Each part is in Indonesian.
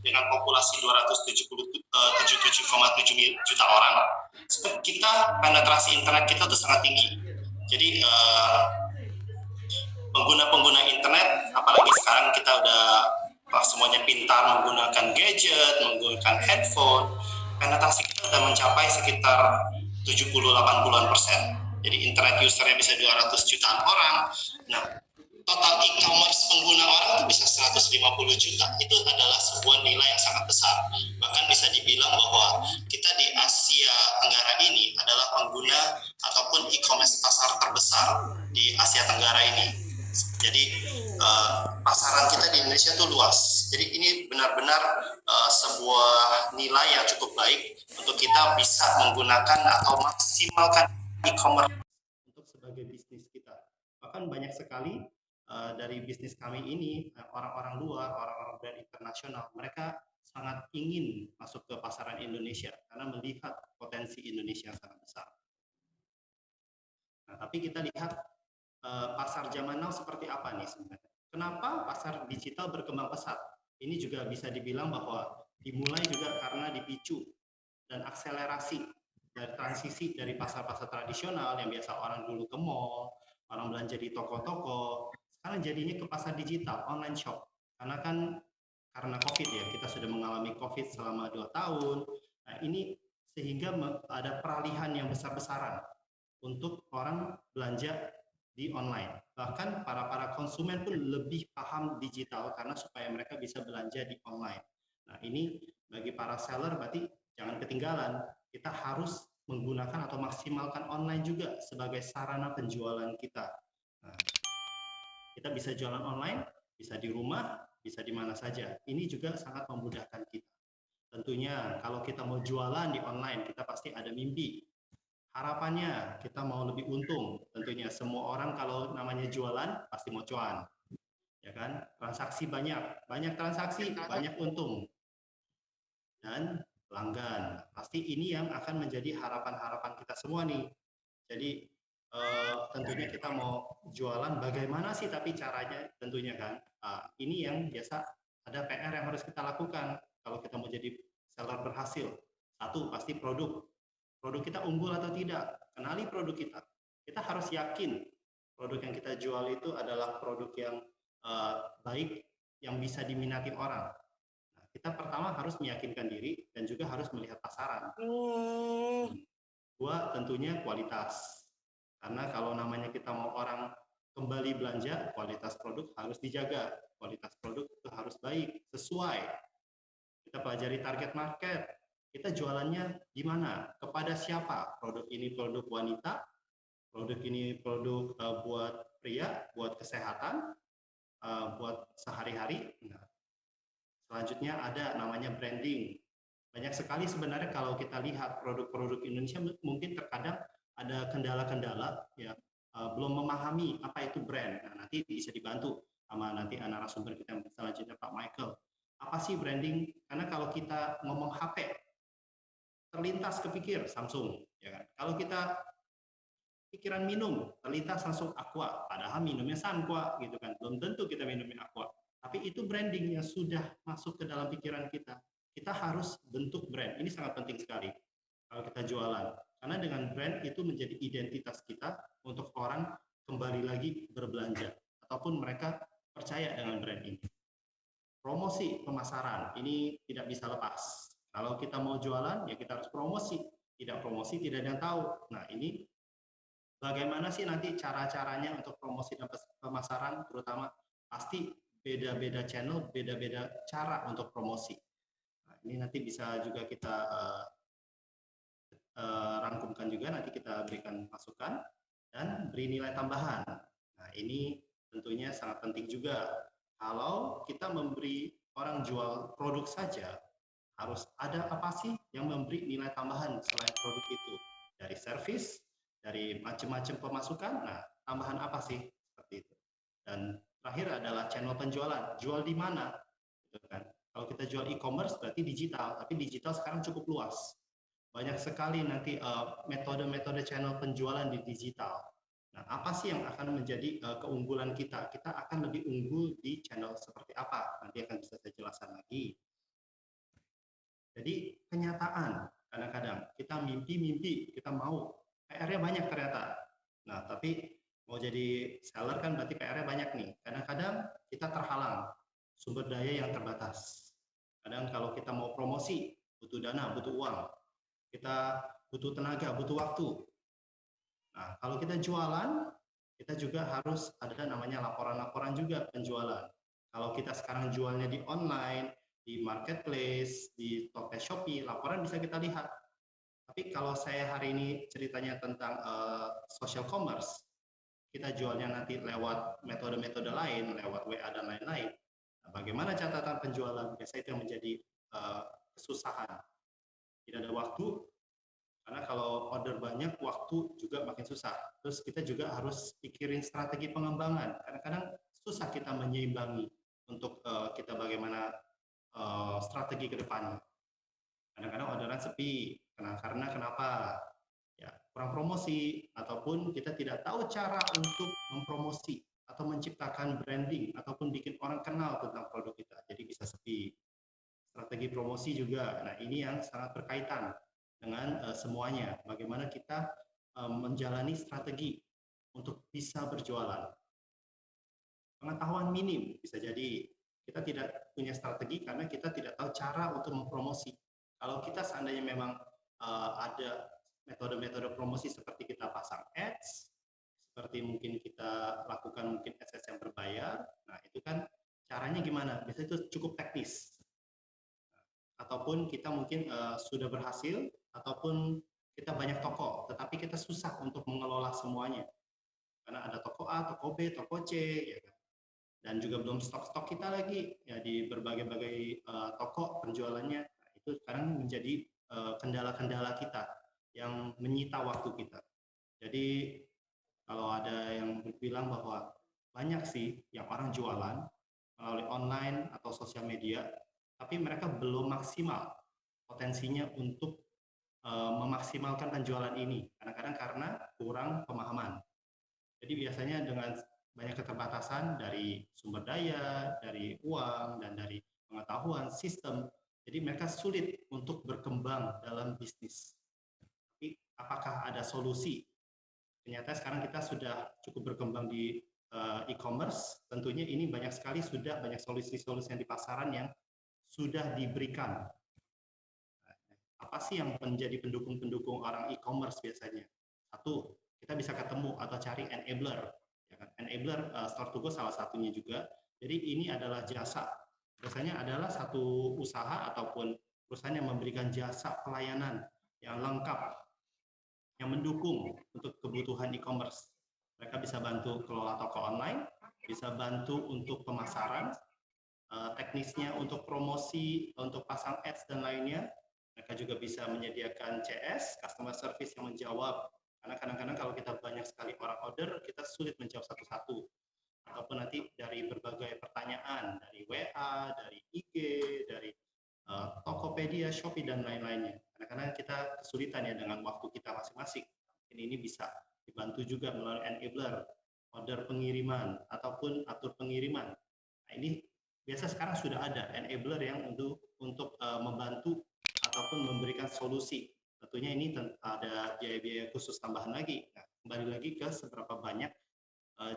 dengan populasi 277,7 juta orang, kita penetrasi internet kita tuh sangat tinggi. Jadi pengguna-pengguna internet, apalagi sekarang kita udah semuanya pintar menggunakan gadget, menggunakan handphone, penetrasi kita sudah mencapai sekitar 70-80%. Jadi internet usernya bisa 200 jutaan orang. Nah, total e-commerce pengguna orang itu bisa 150 juta. Itu adalah sebuah nilai yang sangat besar. Bahkan bisa dibilang bahwa kita di Asia Tenggara ini adalah pengguna ataupun e-commerce pasar terbesar di Asia Tenggara ini. Jadi pasaran kita di Indonesia itu luas. Jadi ini benar-benar sebuah nilai yang cukup baik untuk kita bisa menggunakan atau maksimalkan e-commerce untuk sebagai bisnis kita. Bahkan banyak sekali dari bisnis kami ini orang-orang luar, orang-orang brand internasional, mereka sangat ingin masuk ke pasaran Indonesia karena melihat potensi Indonesia yang sangat besar. Nah, tapi kita lihat pasar zaman now seperti apa nih sebenarnya? Kenapa pasar digital berkembang pesat? Ini juga bisa dibilang bahwa dimulai juga karena dipicu dan akselerasi dari transisi dari pasar-pasar tradisional yang biasa orang dulu ke mall, orang belanja di toko-toko, sekarang jadinya ke pasar digital, online shop. Karena COVID ya, kita sudah mengalami COVID selama 2 tahun. Nah, ini sehingga ada peralihan yang besar-besaran untuk orang belanja di online. Bahkan para konsumen pun lebih paham digital karena supaya mereka bisa belanja di online. Nah, ini bagi para seller berarti jangan ketinggalan. Kita harus menggunakan atau maksimalkan online juga sebagai sarana penjualan kita. Nah, kita bisa jualan online, bisa di rumah, bisa di mana saja. Ini juga sangat memudahkan kita. Tentunya kalau kita mau jualan di online, kita pasti ada mimpi. Harapannya kita mau lebih untung. Tentunya semua orang kalau namanya jualan pasti mau cuan. Ya kan? Transaksi banyak transaksi, banyak untung. Dan pelanggan. Pasti ini yang akan menjadi harapan-harapan kita semua nih. Jadi tentunya kita mau jualan bagaimana sih tapi caranya tentunya kan. Ini yang biasa ada PR yang harus kita lakukan kalau kita mau jadi seller berhasil. Satu, pasti produk kita unggul atau tidak. Kenali produk kita. Kita harus yakin produk yang kita jual itu adalah produk yang baik, yang bisa diminati orang. Nah, kita pertama harus meyakinkan diri dan juga harus melihat pasaran. Dua, tentunya kualitas. Karena kalau namanya kita mau orang kembali belanja, kualitas produk harus dijaga. Kualitas produk itu harus baik, sesuai. Kita pelajari target market. Kita jualannya gimana? Kepada siapa? Produk ini produk wanita, produk ini produk buat pria, buat kesehatan, buat sehari-hari. Nah, selanjutnya ada namanya branding. Banyak sekali sebenarnya kalau kita lihat produk-produk Indonesia mungkin terkadang ada kendala-kendala ya, belum memahami apa itu brand. Nah, nanti bisa dibantu sama nanti narasumber kita selanjutnya Pak Michael. Apa sih branding? Karena kalau kita ngomong HP, terlintas kepikir Samsung, ya kan? Kalau kita pikiran minum, terlintas langsung Aqua, padahal minumnya Sanqua, gitu kan? Belum tentu kita minumnya Aqua. Tapi itu branding yang sudah masuk ke dalam pikiran kita. Kita harus bentuk brand. Ini sangat penting sekali kalau kita jualan. Karena dengan brand itu menjadi identitas kita untuk orang kembali lagi berbelanja ataupun mereka percaya dengan brand ini. Promosi pemasaran ini tidak bisa lepas. Kalau kita mau jualan, ya kita harus promosi. Tidak promosi, tidak ada yang tahu. Nah, ini bagaimana sih nanti cara-caranya untuk promosi dan pemasaran, terutama pasti beda-beda channel, beda-beda cara untuk promosi. Nah, ini nanti bisa juga kita rangkumkan juga, nanti kita berikan masukan dan beri nilai tambahan. Nah, ini tentunya sangat penting juga. Kalau kita memberi orang jual produk saja, harus ada apa sih yang memberi nilai tambahan selain produk itu? Dari servis, dari macam-macam pemasukan, nah tambahan apa sih? Seperti itu. Dan terakhir adalah channel penjualan, jual di mana? Gitu kan. Kalau kita jual e-commerce berarti digital, tapi digital sekarang cukup luas. Banyak sekali nanti metode-metode channel penjualan di digital. Nah, apa sih yang akan menjadi keunggulan kita? Kita akan lebih unggul di channel seperti apa? Nanti akan bisa saya jelaskan lagi. Jadi kenyataan, kadang-kadang kita mimpi-mimpi, kita mau, PR-nya banyak ternyata. Nah, tapi mau jadi seller kan berarti PR-nya banyak nih. Kadang-kadang kita terhalang, sumber daya yang terbatas. Kadang kalau kita mau promosi, butuh dana, butuh uang. Kita butuh tenaga, butuh waktu. Nah, kalau kita jualan, kita juga harus ada namanya laporan-laporan juga penjualan. Kalau kita sekarang jualnya di online, di marketplace, di Tokopedia Shopee, laporan bisa kita lihat. Tapi kalau saya hari ini ceritanya tentang social commerce, kita jualnya nanti lewat metode-metode lain, lewat WA dan lain-lain. Nah, bagaimana catatan penjualan? Biasanya itu yang menjadi kesusahan. Tidak ada waktu, karena kalau order banyak, waktu juga makin susah. Terus kita juga harus pikirin strategi pengembangan. Kadang-kadang susah kita menyeimbangi untuk kita bagaimana strategi ke depannya. Kadang-kadang orderan sepi. Karena kenapa? Ya, kurang promosi, ataupun kita tidak tahu cara untuk mempromosi atau menciptakan branding, ataupun bikin orang kenal tentang produk kita. Jadi bisa sepi. Strategi promosi juga. Nah, ini yang sangat berkaitan dengan semuanya. Bagaimana kita menjalani strategi untuk bisa berjualan. Pengetahuan minim bisa jadi kita tidak punya strategi karena kita tidak tahu cara untuk mempromosi. Kalau kita seandainya memang ada metode-metode promosi seperti kita pasang ads, seperti mungkin kita lakukan mungkin ads yang berbayar, nah itu kan caranya gimana? Biasanya itu cukup teknis. Ataupun kita mungkin sudah berhasil, ataupun kita banyak toko, tetapi kita susah untuk mengelola semuanya. Karena ada toko A, toko B, toko C, ya kan? Dan juga belum stok-stok kita lagi ya di berbagai-bagai toko penjualannya. Nah, itu sekarang menjadi kendala-kendala kita yang menyita waktu kita. Jadi kalau ada yang bilang bahwa banyak sih yang orang jualan melalui online atau sosial media, tapi mereka belum maksimal potensinya untuk memaksimalkan penjualan ini. Kadang-kadang karena kurang pemahaman. Jadi biasanya dengan banyak keterbatasan dari sumber daya, dari uang, dan dari pengetahuan sistem, jadi mereka sulit untuk berkembang dalam bisnis. Tapi apakah ada solusi? Ternyata sekarang kita sudah cukup berkembang di e-commerce, tentunya ini banyak sekali sudah banyak solusi-solusi yang di pasaran yang sudah diberikan. Apa sih yang menjadi pendukung-pendukung orang e-commerce biasanya? Satu, kita bisa ketemu atau cari enabler. Ya kan? Enabler store to go salah satunya juga. Jadi ini adalah jasa. Biasanya adalah satu usaha ataupun perusahaan yang memberikan jasa pelayanan yang lengkap, yang mendukung untuk kebutuhan e-commerce. Mereka bisa bantu kelola toko online, bisa bantu untuk pemasaran, teknisnya untuk promosi, untuk pasang ads dan lainnya. Mereka juga bisa menyediakan CS, customer service yang menjawab. Karena kadang-kadang kalau kita banyak sekali orang order, kita sulit menjawab satu-satu. Ataupun nanti dari berbagai pertanyaan, dari WA, dari IG, dari Tokopedia, Shopee, dan lain-lainnya. Kadang-kadang kita kesulitan ya dengan waktu kita masing-masing. Ini bisa dibantu juga melalui enabler, order pengiriman, ataupun atur pengiriman. Nah, ini biasa sekarang sudah ada enabler yang untuk membantu ataupun memberikan solusi. Tentunya ini ada biaya-biaya khusus tambahan lagi. Nah, kembali lagi ke seberapa banyak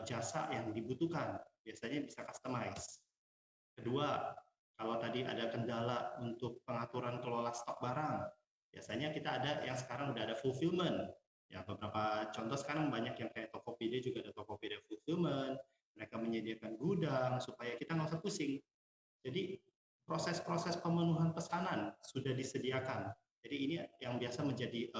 jasa yang dibutuhkan. Biasanya bisa customize. Kedua, kalau tadi ada kendala untuk pengaturan kelola stok barang, biasanya kita ada yang sekarang udah ada fulfillment. Ya, beberapa contoh sekarang banyak yang kayak Tokopedia juga ada Tokopedia fulfillment. Mereka menyediakan gudang supaya kita nggak usah pusing. Jadi proses-proses pemenuhan pesanan sudah disediakan. Jadi ini yang biasa menjadi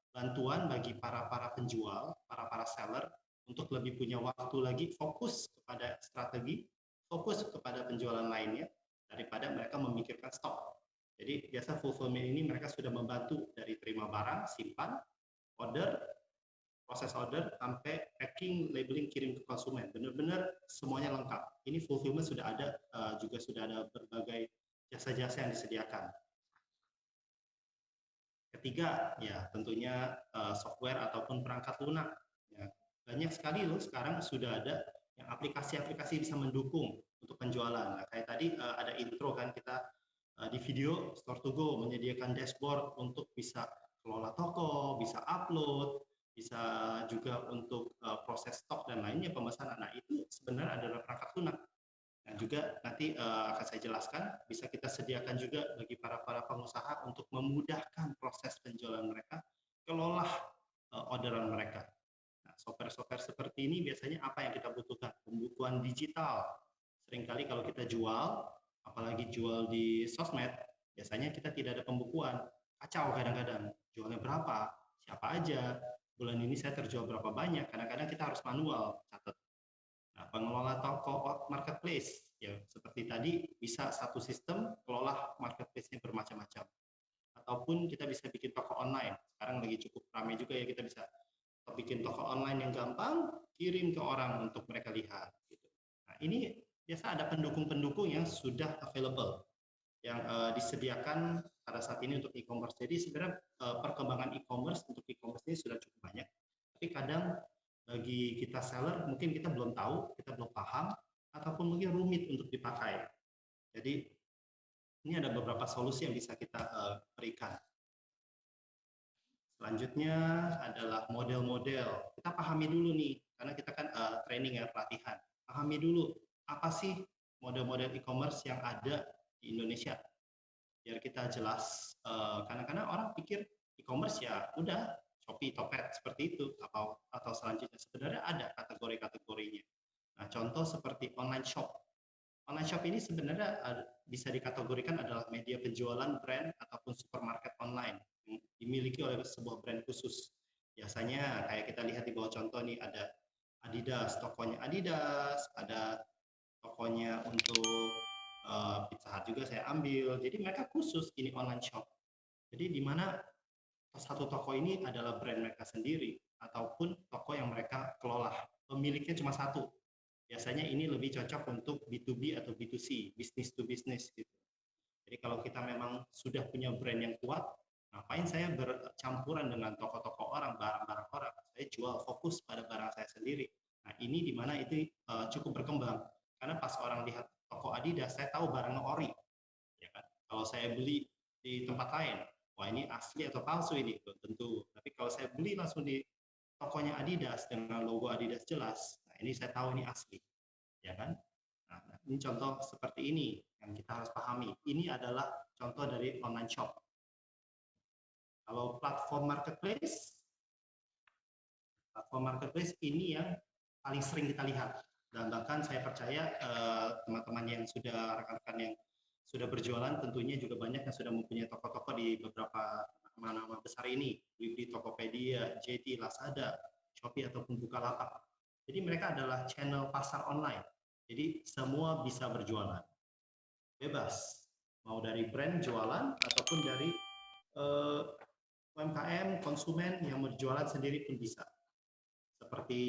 bantuan bagi para penjual, para seller untuk lebih punya waktu lagi fokus kepada strategi, fokus kepada penjualan lainnya daripada mereka memikirkan stok. Jadi biasa fulfillment ini mereka sudah membantu dari terima barang, simpan, order, proses order sampai packing, labeling, kirim ke konsumen. Benar-benar semuanya lengkap. Ini fulfillment sudah ada, juga sudah ada berbagai jasa-jasa yang disediakan. Ketiga, ya tentunya software ataupun perangkat lunak. Ya, banyak sekali loh sekarang sudah ada yang aplikasi-aplikasi bisa mendukung untuk penjualan. Nah, kayak tadi ada intro kan kita Di video Store to Go menyediakan dashboard untuk bisa kelola toko, bisa upload, bisa juga untuk proses stok dan lainnya pemesanan. Nah, itu sebenarnya adalah perangkat lunak. Nah, juga nanti akan saya jelaskan, bisa kita sediakan juga bagi para pengusaha untuk memudahkan proses penjualan mereka, kelola orderan mereka. Nah, software-software seperti ini biasanya apa yang kita butuhkan? Pembukuan digital. Seringkali kalau kita jual, apalagi jual di sosmed, biasanya kita tidak ada pembukuan. Kacau kadang-kadang. Jualnya berapa? Siapa aja? Bulan ini saya terjual berapa banyak? Kadang-kadang kita harus manual catat. Nah, pengelola toko marketplace, ya seperti tadi, bisa satu sistem kelola marketplace-nya bermacam-macam. Ataupun kita bisa bikin toko online. Sekarang lagi cukup ramai juga ya, kita bisa bikin toko online yang gampang, kirim ke orang untuk mereka lihat. Gitu. Nah, ini biasa ada pendukung-pendukung yang sudah available, yang disediakan pada saat ini untuk e-commerce. Jadi sebenarnya perkembangan e-commerce untuk e-commerce ini sudah cukup banyak. Tapi kadang bagi kita seller mungkin kita belum tahu, kita belum paham, ataupun mungkin rumit untuk dipakai. Jadi ini ada beberapa solusi yang bisa kita berikan. Selanjutnya adalah model-model. Kita pahami dulu nih, karena kita kan training ya, pelatihan. Pahami dulu, apa sih model-model e-commerce yang ada di Indonesia. Biar kita jelas, kadang-kadang orang pikir e-commerce ya udah, Shopee, Tokped, seperti itu. Atau selanjutnya, sebenarnya ada kategori-kategorinya. Nah, contoh seperti online shop. Online shop ini sebenarnya bisa dikategorikan adalah media penjualan brand ataupun supermarket online yang dimiliki oleh sebuah brand khusus. Biasanya kayak kita lihat di bawah contoh nih, ada Adidas, tokonya Adidas, ada tokonya untuk Pizza Hut juga saya ambil. Jadi mereka khusus ini online shop. Jadi di mana satu toko ini adalah brand mereka sendiri ataupun toko yang mereka kelola. Pemiliknya cuma satu. Biasanya ini lebih cocok untuk B2B atau B2C, business to business gitu. Jadi kalau kita memang sudah punya brand yang kuat, ngapain saya bercampuran dengan toko-toko orang, barang-barang orang? Saya jual fokus pada barang saya sendiri. Nah, ini di mana itu cukup berkembang. Karena pas orang lihat toko Adidas, saya tahu barangnya ori. Ya kan? Kalau saya beli di tempat lain, wah ini asli atau palsu ini? Belum tentu. Tapi kalau saya beli langsung di tokonya Adidas dengan logo Adidas jelas, nah ini saya tahu ini asli, ya kan? Nah, ini contoh seperti ini yang kita harus pahami. Ini adalah contoh dari online shop. Kalau platform marketplace ini yang paling sering kita lihat. Dan bahkan saya percaya teman-teman yang sudah, rekan-rekan yang sudah berjualan tentunya juga banyak yang sudah mempunyai toko-toko di beberapa nama-nama besar ini, di Tokopedia, JD, Lazada, Shopee ataupun Bukalapak. Jadi mereka adalah channel pasar online. Jadi semua bisa berjualan. Bebas. Mau dari brand jualan ataupun dari UMKM, konsumen yang mau jualan sendiri pun bisa. Seperti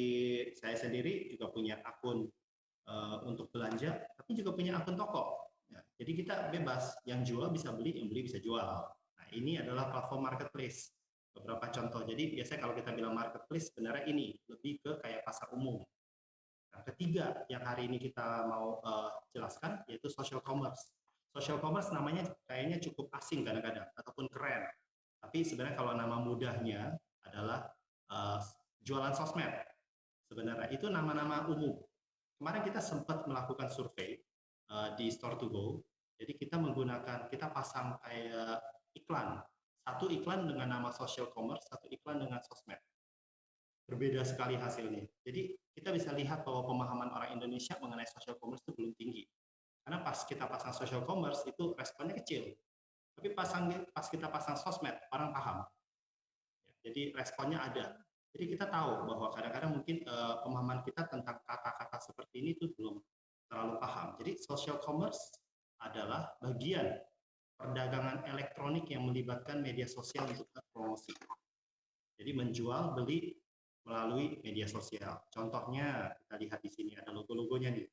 saya sendiri juga punya akun untuk belanja, tapi juga punya akun toko. Ya, jadi kita bebas, yang jual bisa beli, yang beli bisa jual. Nah, ini adalah platform marketplace. Beberapa contoh. Jadi biasanya kalau kita bilang marketplace, sebenarnya ini lebih ke kayak pasar umum. Nah, ketiga yang hari ini kita mau jelaskan yaitu social commerce. Social commerce namanya kayaknya cukup asing kadang-kadang ataupun keren. Tapi sebenarnya kalau nama mudahnya adalah jualan sosmed. Sebenarnya itu nama-nama umum. Kemarin kita sempat melakukan survei di Store to Go. Jadi kita pasang kayak iklan. Satu iklan dengan nama social commerce, satu iklan dengan sosmed. Berbeda sekali hasilnya. Jadi kita bisa lihat bahwa pemahaman orang Indonesia mengenai social commerce itu belum tinggi. Karena pas kita pasang social commerce itu responnya kecil. Tapi pas kita pasang sosmed, orang paham. Jadi responnya ada. Jadi kita tahu bahwa kadang-kadang mungkin pemahaman kita tentang kata-kata seperti ini itu belum terlalu paham. Jadi social commerce adalah bagian perdagangan elektronik yang melibatkan media sosial untuk promosi. Jadi menjual, beli melalui media sosial. Contohnya kita lihat di sini ada logo-logonya nih.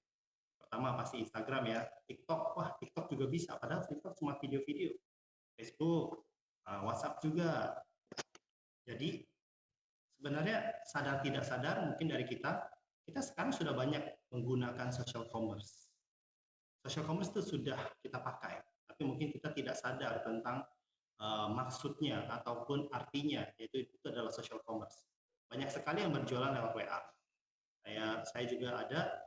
Pertama pasti Instagram ya, TikTok. Wah, TikTok juga bisa, padahal TikTok cuma video-video. Facebook, WhatsApp juga. Jadi sebenarnya sadar tidak sadar mungkin dari kita sekarang sudah banyak menggunakan social commerce. Social commerce itu sudah kita pakai, tapi mungkin kita tidak sadar tentang maksudnya ataupun artinya, yaitu itu adalah social commerce. Banyak sekali yang berjualan lewat WA. Saya juga ada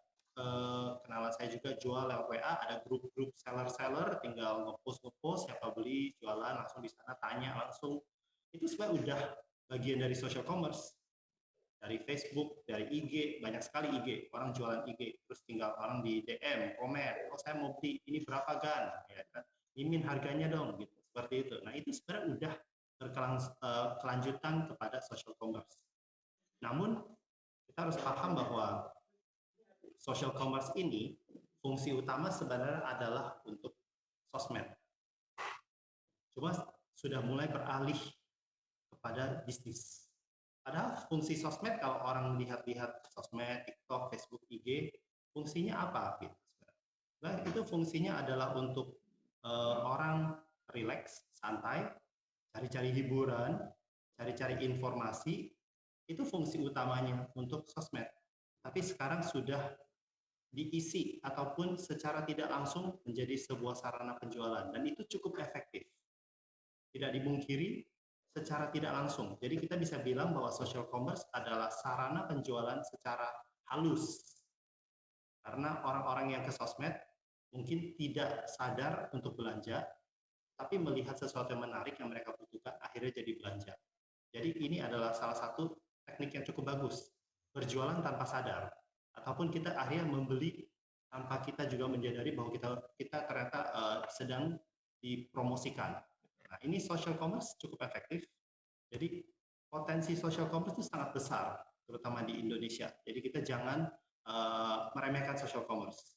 kenalan saya juga jual lewat WA, ada grup-grup seller-seller, tinggal ngepost, siapa beli, jualan, langsung di sana tanya langsung. Itu sebenarnya udah bagian dari social commerce. Dari Facebook, dari IG, banyak sekali IG, orang jualan IG, terus tinggal orang di DM, komen, oh saya mau beli, ini berapa gan, ya kan? Mimin harganya dong, gitu, seperti itu. Nah itu sebenarnya udah berkelanjutan kepada social commerce. Namun kita harus paham bahwa social commerce ini fungsi utama sebenarnya adalah untuk sosmed. Cuma sudah mulai beralih kepada bisnis. Padahal fungsi sosmed, kalau orang lihat-lihat sosmed, TikTok, Facebook, IG, fungsinya apa? Gitu. Nah, itu fungsinya adalah untuk orang relax, santai, cari-cari hiburan, cari-cari informasi, itu fungsi utamanya untuk sosmed. Tapi sekarang sudah diisi ataupun secara tidak langsung menjadi sebuah sarana penjualan, dan itu cukup efektif. Tidak dibungkiri, secara tidak langsung. Jadi kita bisa bilang bahwa social commerce adalah sarana penjualan secara halus. Karena orang-orang yang ke sosmed mungkin tidak sadar untuk belanja, tapi melihat sesuatu yang menarik yang mereka butuhkan, akhirnya jadi belanja. Jadi ini adalah salah satu teknik yang cukup bagus. Berjualan tanpa sadar. Ataupun kita akhirnya membeli tanpa kita juga menyadari bahwa kita ternyata sedang dipromosikan. Nah, ini social commerce cukup efektif. Jadi potensi social commerce itu sangat besar, terutama di Indonesia. Jadi kita jangan meremehkan social commerce.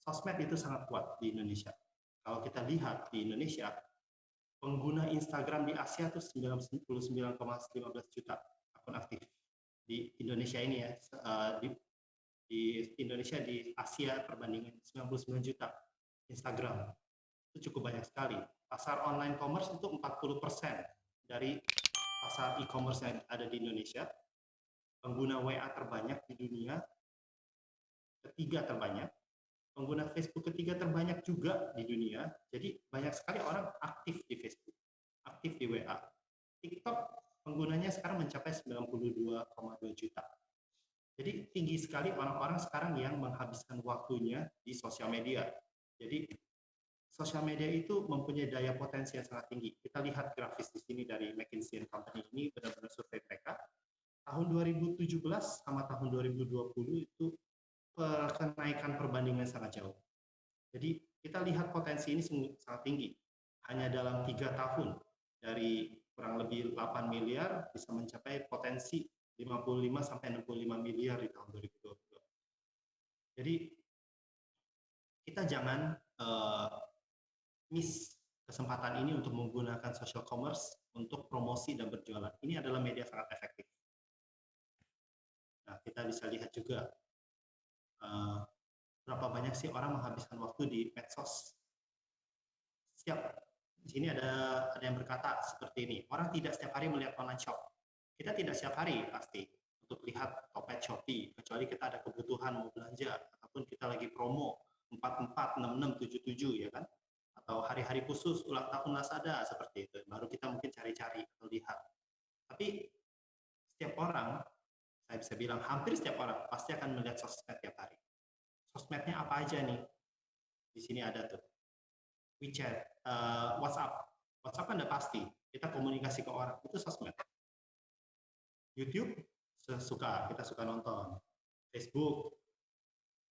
Sosmed itu sangat kuat di Indonesia. Kalau kita lihat di Indonesia, pengguna Instagram di Asia itu 99,15 juta akun aktif. Di Indonesia ini ya, di Indonesia, di Asia perbandingan 99 juta Instagram. Itu cukup banyak sekali. Pasar online commerce itu 40% dari pasar e-commerce yang ada di Indonesia. Pengguna WA terbanyak di dunia, ketiga terbanyak. Pengguna Facebook ketiga terbanyak juga di dunia. Jadi banyak sekali orang aktif di Facebook, aktif di WA. TikTok penggunanya sekarang mencapai 92,2 juta. Jadi tinggi sekali orang-orang sekarang yang menghabiskan waktunya di sosial media. Jadi sosial media itu mempunyai daya potensi yang sangat tinggi. Kita lihat grafis di sini dari McKinsey & Company, ini benar-benar survei mereka. Tahun 2017 sama tahun 2020 itu kenaikan perbandingan sangat jauh. Jadi kita lihat potensi ini sangat tinggi. Hanya dalam 3 tahun, dari kurang lebih 8 miliar bisa mencapai potensi 55 sampai 65 miliar di tahun 2020. Jadi kita jangan miss kesempatan ini untuk menggunakan social commerce untuk promosi dan berjualan. Ini adalah media sangat efektif. Nah, kita bisa lihat juga berapa banyak sih orang menghabiskan waktu di medsos. Di sini ada yang berkata seperti ini, orang tidak setiap hari melihat online shop. Kita tidak setiap hari pasti untuk lihat Topet, Shopee, kecuali kita ada kebutuhan mau belanja, ataupun kita lagi promo 44, 66, 77, ya kan? Atau hari-hari khusus ulang tahun Lazada, seperti itu. Baru kita mungkin cari-cari atau lihat. Tapi setiap orang, saya bisa bilang hampir setiap orang pasti akan melihat sosmed tiap hari. Sosmednya apa aja nih? Di sini ada tuh. WeChat, WhatsApp. WhatsApp kan udah pasti. Kita komunikasi ke orang, itu sosmed. YouTube, kita suka nonton. Facebook,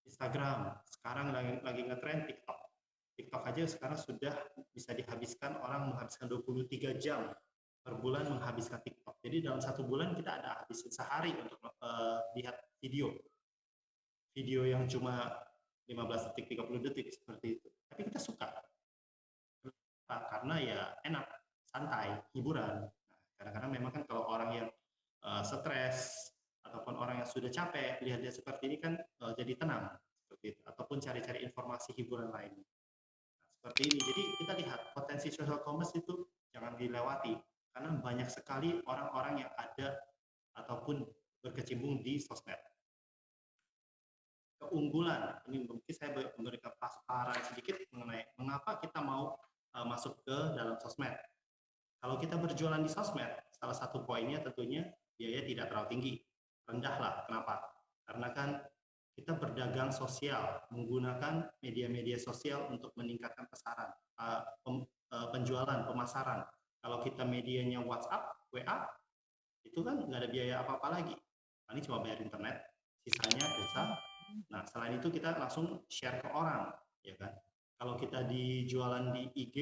Instagram, sekarang lagi ngetrend TikTok. TikTok aja sekarang sudah bisa dihabiskan, orang menghabiskan 23 jam per bulan menghabiskan TikTok. Jadi dalam 1 bulan kita ada habisin sehari untuk lihat video. Video yang cuma 15 detik, 30 detik seperti itu. Tapi kita suka. Karena ya enak, santai, hiburan. Kadang-kadang memang kan kalau orang yang stres ataupun orang yang sudah capek lihat-lihat seperti ini kan jadi tenang seperti itu, ataupun cari-cari informasi hiburan lain. Seperti ini. Jadi kita lihat potensi social commerce itu jangan dilewati, karena banyak sekali orang-orang yang ada ataupun berkecimpung di sosmed. keunggulan. Ini mungkin saya memberikan paparan sedikit mengenai mengapa kita mau masuk ke dalam sosmed. Kalau kita berjualan di sosmed, salah satu poinnya tentunya biaya tidak terlalu tinggi, rendah lah. Kenapa? Karena kan kita berdagang sosial, menggunakan media-media sosial untuk meningkatkan penjualan, pemasaran. Kalau kita medianya WhatsApp, WA, itu kan nggak ada biaya apa-apa lagi. Ini cuma bayar internet, sisanya pulsa. Nah, selain itu kita langsung share ke orang, ya kan? Kalau kita dijualan di IG,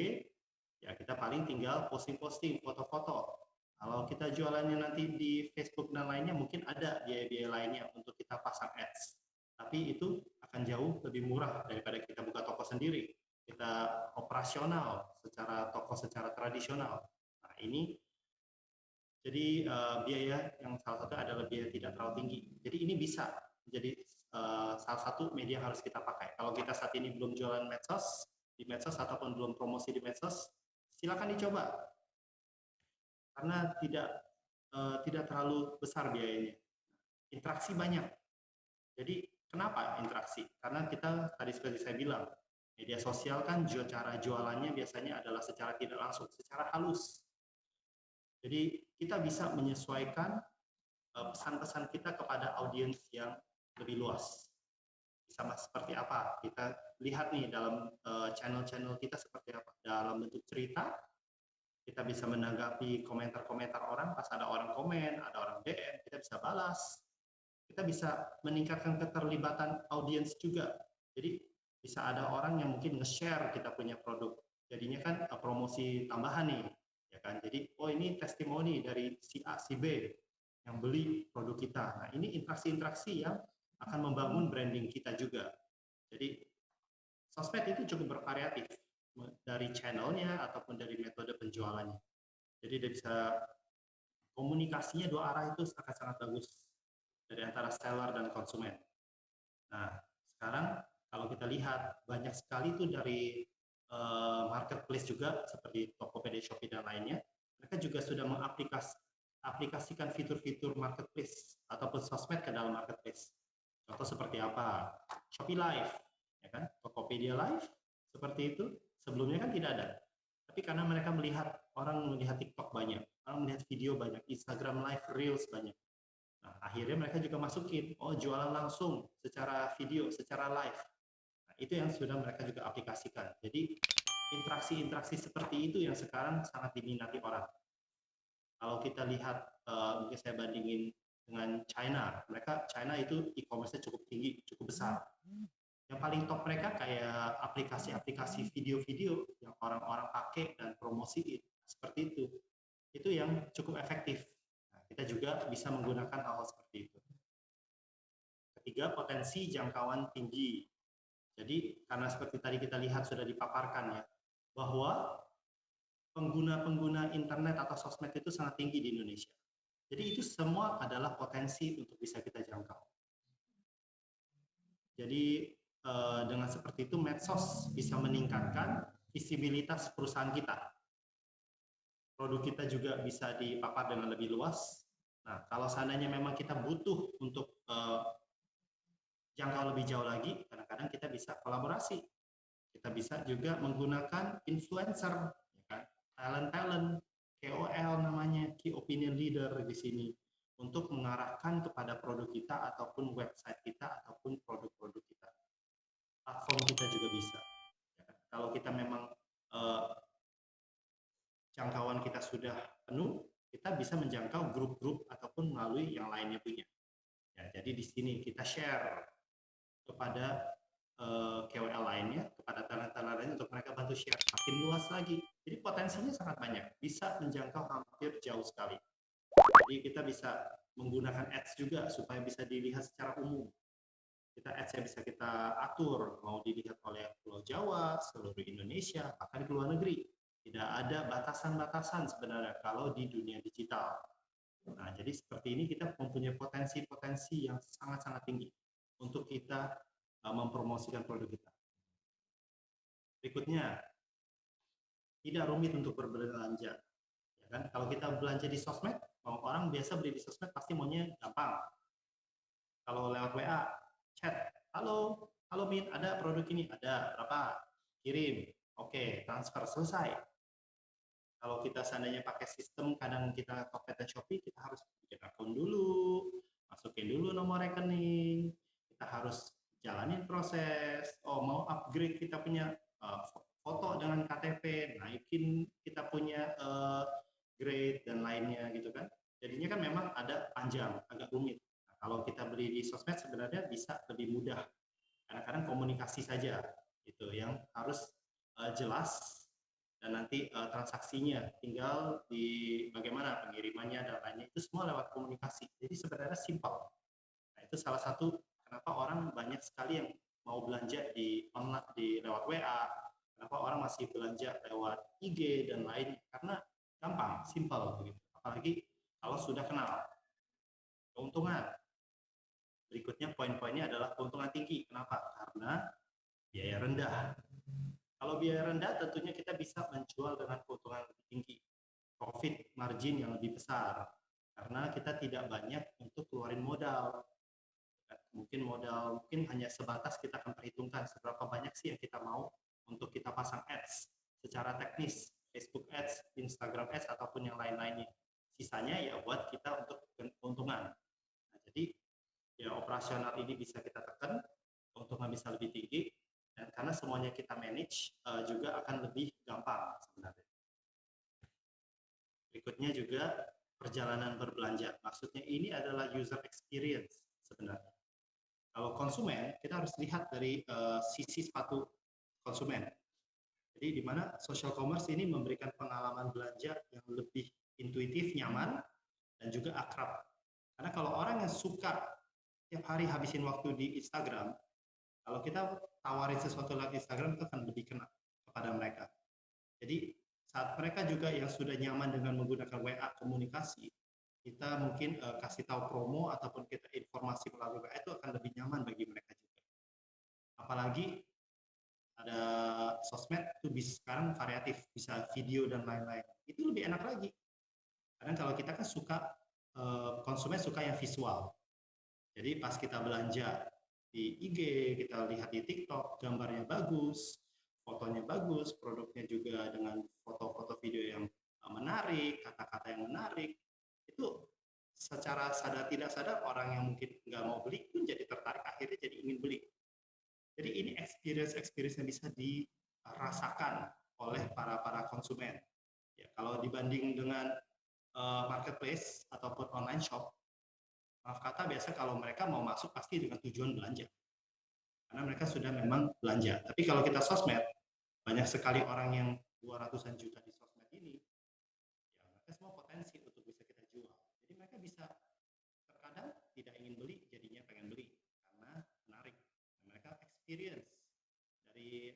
ya kita paling tinggal posting-posting foto-foto. Kalau kita jualannya nanti di Facebook dan lainnya, mungkin ada biaya-biaya lainnya untuk kita pasang ads. Tapi itu akan jauh lebih murah daripada kita buka toko sendiri. Kita operasional secara toko secara tradisional. Nah, ini jadi biaya yang salah satu adalah biaya tidak terlalu tinggi. Jadi ini bisa menjadi salah satu media yang harus kita pakai. Kalau kita saat ini belum jualan di medsos ataupun belum promosi di medsos, silakan dicoba. Karena tidak terlalu besar biayanya. Interaksi banyak. Jadi kenapa interaksi? Karena kita tadi seperti saya bilang, media sosial kan cara jualannya biasanya adalah secara tidak langsung, secara halus. Jadi kita bisa menyesuaikan pesan-pesan kita kepada audiens yang lebih luas. Sama seperti apa? Kita lihat nih dalam channel-channel kita seperti apa. Dalam bentuk cerita, kita bisa menanggapi komentar-komentar orang. Pas ada orang komen, ada orang DM, kita bisa balas. Kita bisa meningkatkan keterlibatan audiens juga. Jadi bisa ada orang yang mungkin nge-share kita punya produk. Jadinya kan promosi tambahan nih. Ya kan? Jadi, oh ini testimoni dari si A, si B yang beli produk kita. Nah, ini interaksi-interaksi yang akan membangun branding kita juga. Jadi, sosmed itu cukup bervariatif dari channelnya ataupun dari metode penjualannya. Jadi, dia bisa komunikasinya dua arah itu sangat-sangat bagus dari antara seller dan konsumen. Nah, sekarang kalau kita lihat banyak sekali itu dari marketplace juga seperti Tokopedia, Shopee dan lainnya, mereka juga sudah mengaplikasikan fitur-fitur marketplace ataupun sosmed ke dalam marketplace. Contoh seperti apa? Shopee Live, ya kan? Tokopedia Live seperti itu. Sebelumnya kan tidak ada. Tapi karena mereka melihat orang melihat TikTok banyak, orang melihat video banyak, Instagram Live Reels banyak. Nah, akhirnya mereka juga masukin, oh jualan langsung secara video, secara live. Itu yang sudah mereka juga aplikasikan. Jadi interaksi-interaksi seperti itu yang sekarang sangat diminati orang. Kalau kita lihat, mungkin saya bandingin dengan China, China itu e-commerce-nya cukup tinggi, cukup besar. Yang paling top mereka kayak aplikasi-aplikasi video-video yang orang-orang pakai dan promosiin, seperti itu. Itu yang cukup efektif. Nah, kita juga bisa menggunakan hal-hal seperti itu. Ketiga, potensi jangkauan tinggi. Jadi karena seperti tadi kita lihat sudah dipaparkan ya, bahwa pengguna-pengguna internet atau sosmed itu sangat tinggi di Indonesia. Jadi itu semua adalah potensi untuk bisa kita jangkau. Jadi dengan seperti itu medsos bisa meningkatkan visibilitas perusahaan kita. Produk kita juga bisa dipapar dengan lebih luas. Nah, kalau seandainya memang kita butuh untuk jangkau lebih jauh lagi, kadang-kadang kita bisa kolaborasi. Kita bisa juga menggunakan influencer, ya kan? Talent-talent, KOL namanya, Key Opinion Leader di sini, untuk mengarahkan kepada produk kita ataupun website kita ataupun produk-produk kita. Platform kita juga bisa. Ya kan? Kalau kita memang jangkauan kita sudah penuh, kita bisa menjangkau grup-grup ataupun melalui yang lainnya punya. Ya, jadi di sini kita share kepada KOL lainnya, kepada talent-talent lainnya untuk mereka bantu share makin luas lagi. Jadi potensinya sangat banyak, bisa menjangkau hampir jauh sekali. Jadi kita bisa menggunakan ads juga supaya bisa dilihat secara umum. Ads-nya bisa kita atur, mau dilihat oleh Pulau Jawa, seluruh Indonesia, bahkan di luar negeri. Tidak ada batasan-batasan sebenarnya kalau di dunia digital. Nah, jadi seperti ini kita mempunyai potensi-potensi yang sangat-sangat tinggi untuk kita mempromosikan produk kita. Berikutnya, tidak rumit untuk berbelanja. Ya kan? Kalau kita belanja di sosmed, orang biasa beli di sosmed pasti maunya gampang. Kalau lewat WA, chat, halo, halo Min, ada produk ini, ada berapa? Kirim, oke, transfer selesai. Kalau kita seandainya pakai sistem, kadang kita Tokped dan Shopee, kita harus bikin akun dulu, masukin dulu nomor rekening, kita harus jalanin proses, oh mau upgrade kita punya foto dengan KTP, naikin kita punya grade dan lainnya gitu kan. Jadinya kan memang ada panjang, agak rumit. Nah, kalau kita beli di sosmed sebenarnya bisa lebih mudah. Kadang-kadang komunikasi saja gitu yang harus jelas dan nanti transaksinya tinggal di bagaimana pengirimannya dan lainnya itu semua lewat komunikasi. Jadi sebenarnya simpel. Nah, itu salah satu kenapa orang banyak sekali yang mau belanja di online di lewat WA, kenapa orang masih belanja lewat IG dan lainnya karena gampang, simpel begitu. Apalagi kalau sudah kenal. Keuntungan. Berikutnya poin-poinnya adalah keuntungan tinggi. Kenapa? Karena biaya rendah. Kalau biaya rendah tentunya kita bisa menjual dengan keuntungan lebih tinggi, profit margin yang lebih besar, karena kita tidak banyak untuk keluarin modal. Mungkin modal mungkin hanya sebatas kita akan perhitungkan seberapa banyak sih yang kita mau untuk kita pasang ads secara teknis, Facebook ads, Instagram ads ataupun yang lain-lainnya. Sisanya ya buat kita untuk keuntungan. Nah, jadi ya operasional ini bisa kita tekan, keuntungan bisa lebih tinggi, dan karena semuanya kita manage juga akan lebih gampang sebenarnya. Berikutnya juga perjalanan berbelanja. Maksudnya ini adalah user experience sebenarnya. Kalau konsumen, kita harus lihat dari sisi sepatu konsumen. Jadi di mana social commerce ini memberikan pengalaman belanja yang lebih intuitif, nyaman, dan juga akrab. Karena kalau orang yang suka tiap hari habisin waktu di Instagram, kalau kita tawarin sesuatu lewat Instagram itu akan lebih kena kepada mereka. Jadi saat mereka juga yang sudah nyaman dengan menggunakan WA komunikasi, kita mungkin kasih tahu promo ataupun kita informasi melalui WA itu akan lebih nyaman bagi mereka juga. Apalagi ada sosmed itu bisa sekarang variatif, bisa video dan lain-lain. Itu lebih enak lagi. Karena kalau kita kan suka konsumen suka yang visual. Jadi pas kita belanja di IG, kita lihat di TikTok, gambarnya bagus, fotonya bagus, produknya juga dengan foto-foto video yang menarik, kata-kata yang menarik, itu secara sadar tidak sadar orang yang mungkin nggak mau beli pun jadi tertarik, akhirnya jadi ingin beli. Jadi ini experience yang bisa dirasakan oleh para konsumen. Ya, kalau dibanding dengan marketplace ataupun online shop, maaf kata biasa kalau mereka mau masuk pasti dengan tujuan belanja. Karena mereka sudah memang belanja. Tapi kalau kita sosmed, banyak sekali orang yang 200-an juta di sosmed ini, ya mereka semua potensi untuk bisa kita jual. Jadi mereka bisa terkadang tidak ingin beli, jadinya pengen beli karena menarik. Dan mereka experience dari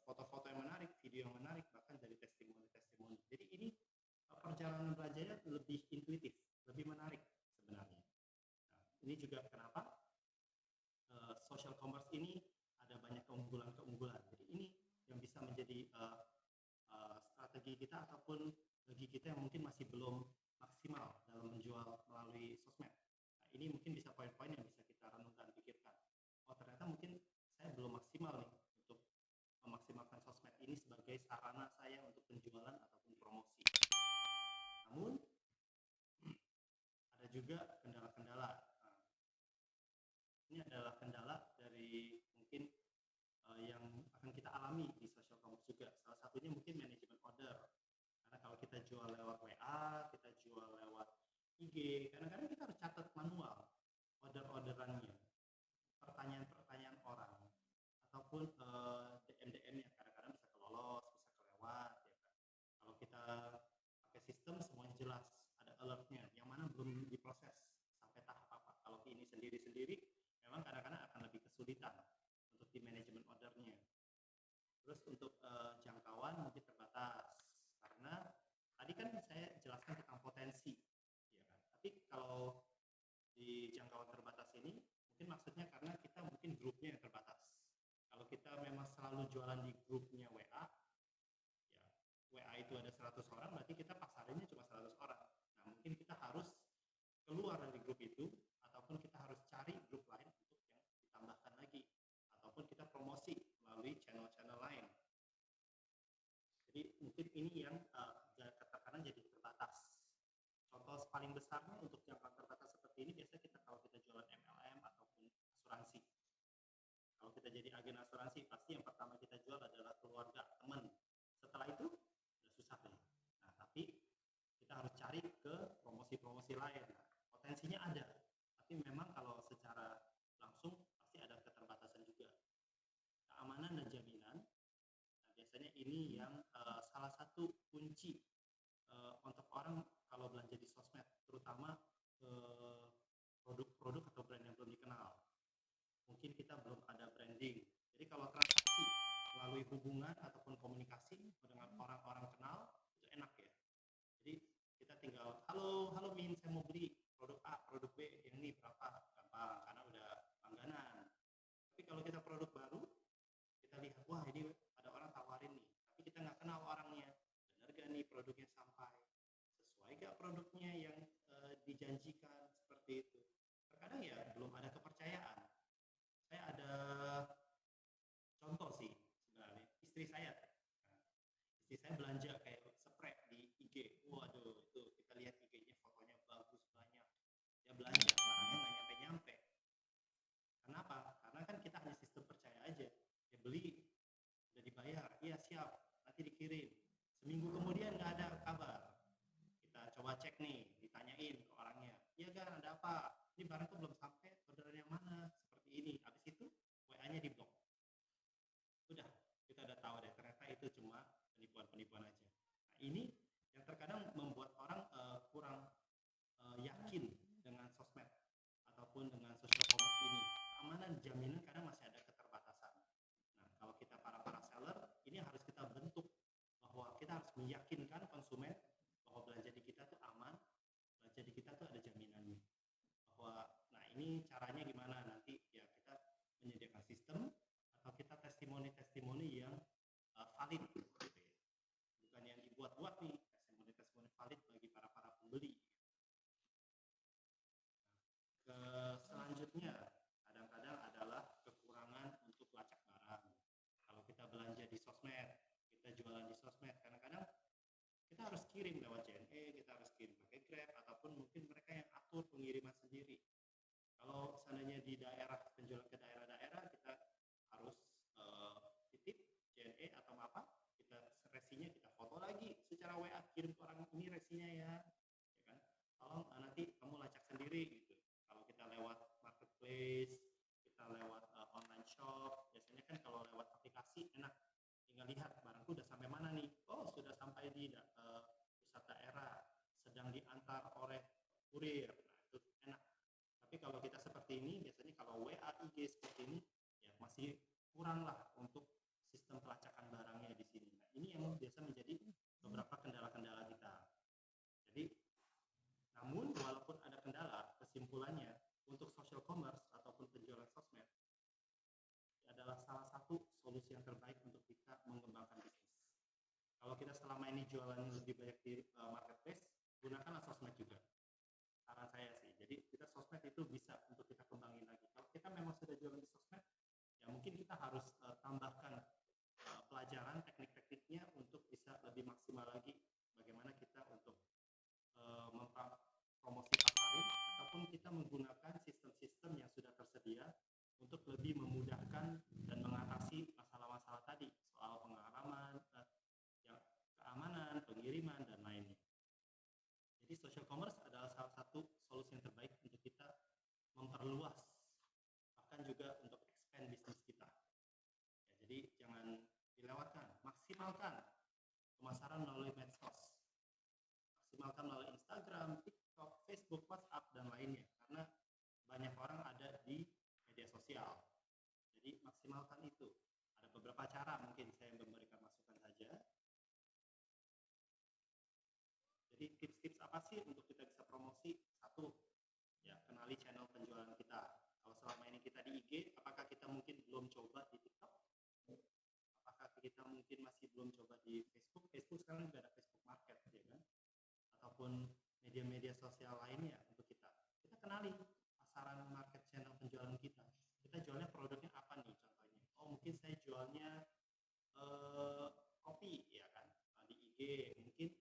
foto-foto yang menarik, video yang menarik, bahkan dari testimoni-testimoni. Jadi ini perjalanan belanjanya lebih intuitif, lebih menarik sebenarnya. Nah, ini juga kenapa social commerce ini ada banyak keunggulan-keunggulan. Jadi ini yang bisa menjadi strategi kita ataupun bagi kita yang mungkin masih belum maksimal dalam menjual melalui sosmed. Nah, ini mungkin bisa poin-poin yang bisa kita renungkan, pikirkan. Oh ternyata mungkin saya belum maksimal nih untuk memaksimalkan sosmed ini sebagai sarana saya untuk penjualan ataupun promosi. Namun ada juga kendala-kendala. Nah, ini adalah kendala dari mungkin yang akan kita alami di social commerce juga. Salah satunya mungkin manajemen order. Karena kalau kita jual lewat WA, kita jual lewat IG, kadang-kadang kita harus catat manual order-orderannya, pertanyaan-pertanyaan orang, ataupun DM-DM-nya kadang-kadang bisa kelolos, bisa kelewat. Ya kan? Kalau kita pakai sistem semuanya jelas, ada alertnya, yang mana belum diproses sampai tahap apa. Kalau ini sendiri-sendiri, memang kadang-kadang akan lebih kesulitan untuk di manajemen ordernya. Terus untuk jangkauan mungkin terbatas karena tadi kan saya jelaskan tentang potensi, ya kan. Tapi kalau di jangkauan terbatas ini mungkin maksudnya karena kita mungkin grupnya yang terbatas. Kalau kita memang selalu jualan di grupnya WA, ya WA itu ada 100 orang, berarti kita pasarinnya cuma 100 orang. Nah mungkin kita harus keluar dari grup itu ataupun kita harus cari grup lain untuk yang ditambahkan lagi ini yang terkadang jadi terbatas. Contoh paling besarnya untuk jangkauan terbatas seperti ini biasanya kalau kita jualan MLM ataupun asuransi. Kalau kita jadi agen asuransi, pasti yang pertama kita jual adalah keluarga, teman. Setelah itu udah susah deh. Nah, tapi kita harus cari ke promosi-promosi lain. Nah, potensinya ada, tapi memang kalau secara langsung pasti ada keterbatasan juga. Keamanan dan jaminan, nah, biasanya ini yang salah satu kunci untuk orang kalau belanja di sosmed, terutama produk-produk atau brand yang belum dikenal. Mungkin kita belum ada branding. Jadi kalau transaksi melalui hubungan ataupun komunikasi dengan orang-orang kenal itu enak ya. Jadi kita tinggal halo Min, saya mau beli produk A, produk B, yang ini berapa? Gampang karena udah langganan. Tapi kalau kita produk baru, kita lihat wah ini ada orang tawarin nih, tapi kita nggak kenal orangnya. Benar gak nih produknya sampai? Sesuai gak produknya yang dijanjikan seperti itu? Terkadang ya belum ada kepercayaan. Saya ada contoh sih sebenarnya, istri saya belanja kayak spray di IG, waduh itu kita lihat IG-nya fotonya bagus banyak, dia belanja barangnya nggak nyampe-nyampe. Kenapa? Karena kan kita hanya sistem percaya aja, dia beli udah dibayar, iya siap nanti dikirim, seminggu kemudian nggak ada kabar. Kita coba cek nih, ditanyain ke orangnya, iya kan ada apa, ini barangku belum sampai, orderan yang mana, seperti ini. Habis itu WA-nya diblok. Udah, kita udah tahu deh, ternyata itu cuma penipuan-penipuan aja. Nah, ini yang terkadang membuat orang kurang yakin dengan sosmed ataupun dengan social commerce ini. Keamanan jaminan kadang masih ada keterbatasan. Nah, kalau kita para seller, ini harus kita bentuk bahwa kita harus meyakinkan konsumen bahwa belanja di kita tuh aman, belanja di kita tuh ada jaminannya. Bahwa, nah ini caranya gimana nanti ya kita menyediakan sistem atau kita testimoni-testimoni yang valid gitu ya. Bukan yang dibuat-buat nih, testimoni-testimoni valid bagi para pembeli. Selanjutnya kadang-kadang adalah kekurangan untuk lacak barang. Kalau kita belanja di sosmed, kita jualan di sosmed, kadang-kadang kita harus kirim lewat JNE, kita harus kirim pakai Grab ataupun mungkin mereka yang atur pengiriman sendiri. Kalau seandainya di daerah, penjualan ke daerah-daerah, kita harus titip JNE atau apa, kita resinya kita foto lagi secara WA, kirim ke orang ini resinya ya kan. Tolong nanti kamu lacak sendiri gitu. Kalau kita lewat marketplace, kita lewat online shop, biasanya kan kalau lewat aplikasi enak, tinggal lihat barangku udah sampai mana nih. Oh sudah sampai di pusat daerah, sedang diantar oleh kurir. Nah, itu enak. Tapi kalau kita seperti ini, biasanya kalau WA IG seperti ini, ya masih kurang lah untuk sistem pelacakan barangnya di sini. Nah, ini yang biasa menjadi beberapa kendala-kendala kita. Jadi, namun walaupun ada kendala, kesimpulannya untuk social commerce ataupun penjualan sosmed adalah salah satu solusi yang terbaik untuk kita mengembangkan bisnis. Kalau kita selama ini jualannya lebih banyak di marketplace, gunakanlah sosmed juga. Saran saya sih, jadi kita sosmed itu bisa untuk kita kembangin lagi. Kalau kita memang sudah jualan di sosmed, ya mungkin kita harus tambahkan pelajaran teknik-tekniknya untuk bisa lebih maksimal lagi bagaimana kita untuk mempromosi pasarin ataupun kita menggunakan sistem-sistem yang sudah tersedia untuk lebih memudahkan dan mengatasi masalah-masalah tadi soal pengalaman, keamanan, pengiriman dan lainnya. Jadi social commerce adalah salah satu solusi yang terbaik untuk kita memperluas, bahkan juga untuk expand bisnis kita. Ya, jadi jangan dilewatkan, maksimalkan pemasaran melalui medsos, maksimalkan melalui Instagram, TikTok, Facebook, WhatsApp dan lainnya, karena banyak orang ada di media sosial. Jadi maksimalkan itu. Ada beberapa cara, mungkin saya memberikan masukan saja. Jadi tips-tips apa sih untuk kita bisa promosi? Satu, ya kenali channel penjualan kita. Kalau selama ini kita di IG, apakah kita mungkin belum coba di TikTok? Apakah kita mungkin masih belum coba di Facebook? Facebook sekarang juga ada Facebook Market, ya kan? Ataupun media-media sosial lainnya untuk kita. Kita kenali pasaran market channel penjualan kita. Kita jualnya produknya apa nih contohnya? Oh mungkin saya jualnya kopi, ya kan? Di IG IG, mungkin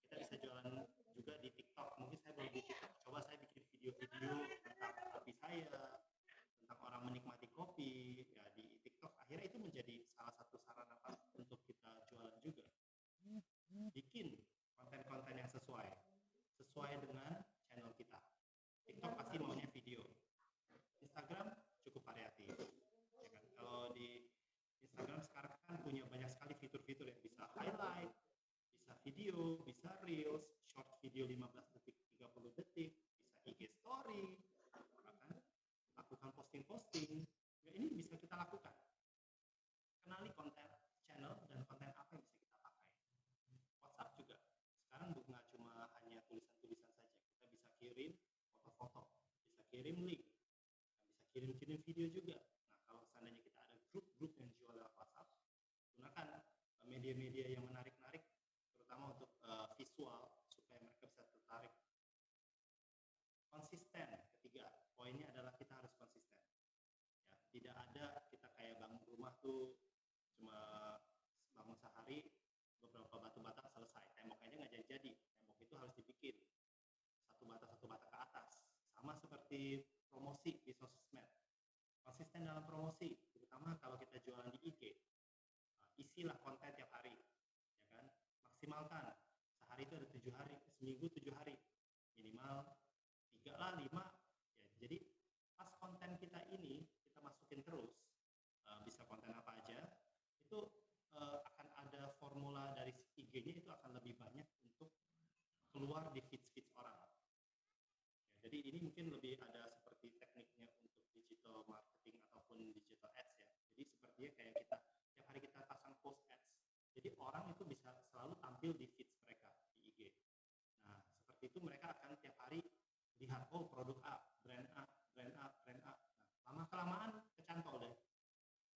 kita bisa jualan juga di TikTok. Mungkin saya belum di TikTok, coba saya bikin video-video tentang kopi saya, tentang orang menikmati kopi ya di TikTok. Akhirnya itu menjadi salah satu sarana untuk kita jualan juga. Bikin konten-konten yang sesuai dengan channel kita. TikTok pasti maunya video. Instagram cukup variatif. Ya kan? Kalau di Instagram sekarang kan punya banyak sekali fitur-fitur yang bisa highlight, bisa video, bisa reels, short video 15 detik, 30 detik, bisa IG story, bahkan lakukan posting-posting. Ya, ini bisa kita lakukan. Kenali konten channel dan konten apa yang bisa kita pakai. WhatsApp juga. Sekarang bukan cuma hanya tulisan-tulisan saja. Kita bisa kirim foto-foto, bisa kirim link, bisa kirim-kirim video juga. Nah, kalau seandainya kita ada grup-grup yang jual lewat WhatsApp, gunakan media-media yang menarik-narik, terutama untuk visual, supaya mereka bisa tertarik. Konsisten, ketiga, poinnya adalah kita harus konsisten. Ya, tidak ada kita kayak bangun rumah tuh cuma bangun sehari, beberapa batu bata selesai, tembok aja nggak jadi-jadi. Tembok itu harus dibikin satu bata ke atas. Sama seperti promosi di sosmed. Konsisten dalam promosi, terutama kalau kita jualan di IG. Isilah konten tiap hari, ya kan? Maksimalkan. Sehari itu ada 7 hari, seminggu 7 hari. Minimal 3 lah, 5. Ya, jadi pas konten kita ini kita masukin terus, bisa konten apa aja, itu akan ada formula dari IG-nya, itu akan lebih banyak untuk keluar di feeds orang. Ya, jadi ini mungkin lebih ada seperti tekniknya untuk digital marketing ataupun digital ads ya. Jadi sepertinya kayak kita tiap hari kita pasang post ads. Jadi orang itu bisa selalu tampil di feeds mereka di IG. Nah, seperti itu mereka akan tiap hari lihat, oh produk A, brand A, brand A, brand A. Nah, lama-kelamaan kecantol deh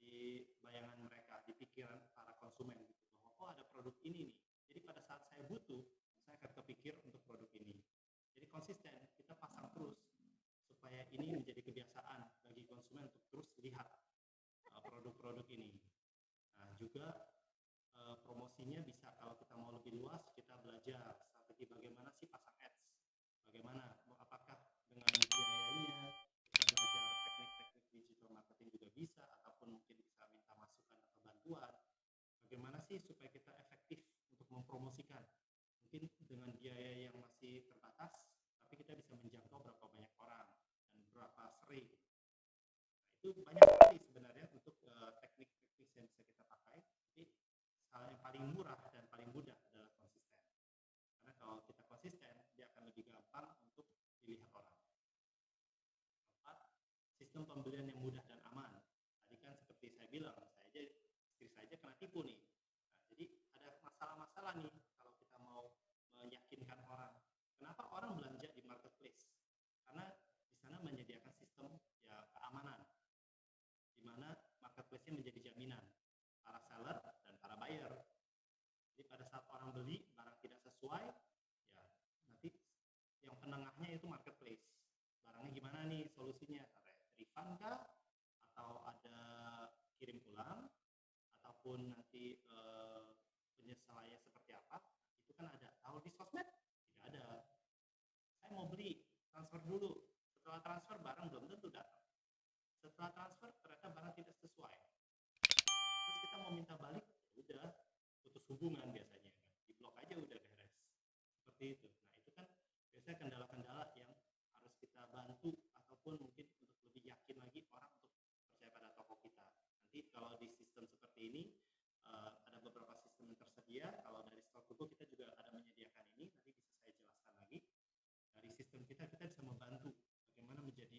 di bayangan mereka, di pikiran para konsumen gitu. Bahwa oh ada produk ini nih. Jadi pada saat saya butuh, saya akan kepikir untuk produk ini. Jadi konsisten, kita pasang terus supaya ini menjadi kebiasaan bagi konsumen untuk terus lihat produk-produk ini. Nah, juga promosinya bisa, kalau kita mau lebih luas, kita belajar strategi bagaimana sih pasang ads. Bagaimana, apakah dengan biayanya, kita belajar teknik-teknik digital marketing juga bisa, ataupun mungkin bisa minta masukan atau bantuan. Bagaimana sih supaya kita efektif untuk mempromosikan. Mungkin dengan biaya yang masih terbatas, tapi kita bisa menjangkau berapa banyak orang dan berapa sering. Nah, itu banyak sekali sebenarnya untuk teknik-teknik yang bisa kita pakai. Jadi hal yang paling murah dan paling mudah adalah konsisten. Karena kalau kita konsisten, dia akan lebih gampang untuk dilihat orang. 4. Sistem pembelian yang mudah dan aman. Tadi kan seperti saya bilang, istri saya aja kena tipu nih. Nah, jadi ada masalah-masalah nih kalau kita mau meyakinkan orang. Kenapa orang belanja di marketplace? Karena di sana menyediakan sistem ya keamanan, di mana marketplace-nya menjadi jaminan para seller dan para buyer. Jadi pada saat orang beli barang tidak sesuai, ya nanti yang penengahnya itu marketplace. Barangnya gimana nih solusinya? Refund kah? Atau ada kirim pulang? Ataupun nanti penyesuaiannya seperti apa? Itu kan ada. Kalau di sosmed tidak ada. Saya mau beli, transfer dulu. Setelah transfer barang belum tentu datang. Setelah transfer ternyata barang tidak sesuai. Terus kita mau minta balik, udah putus hubungan biasanya kan. Diblok aja udah beres. Seperti itu. Nah, itu kan biasanya kendala-kendala yang harus kita bantu, ataupun mungkin untuk lebih yakin lagi orang untuk percaya pada toko kita. Nanti kalau di sistem seperti ini ada beberapa sistem yang tersedia. Kalau dari Store to Go kita juga ada menyediakan ini. Nanti bisa saya jelaskan lagi. Dari sistem kita bisa membantu bagaimana menjadi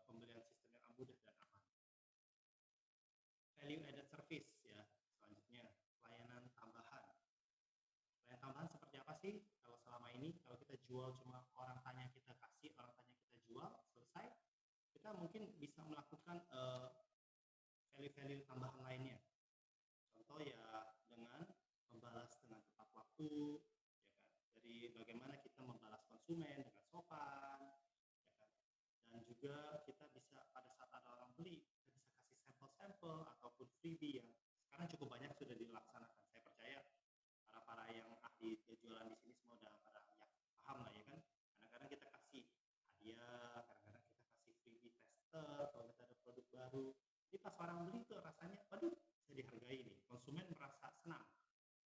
pembelian sistem yang mudah dan aman. Value added service ya. Selanjutnya layanan tambahan. Layanan tambahan seperti apa sih? Kalau selama ini kalau kita jual cuma orang tanya kita kasih, orang tanya kita jual, selesai. Kita mungkin bisa melakukan value-value tambahan lainnya. Contoh ya dengan membalas dengan tepat waktu, ya kan. Dari bagaimana kita membalas konsumen dengan sopan, ya kan. Dan juga kita bisa pada saat ada orang beli, kita bisa kasih sampel-sampel ataupun freebie yang sekarang cukup banyak sudah dilaksanakan. Saya percaya para kita seorang beli tuh rasanya, waduh, saya dihargai nih. Konsumen merasa senang.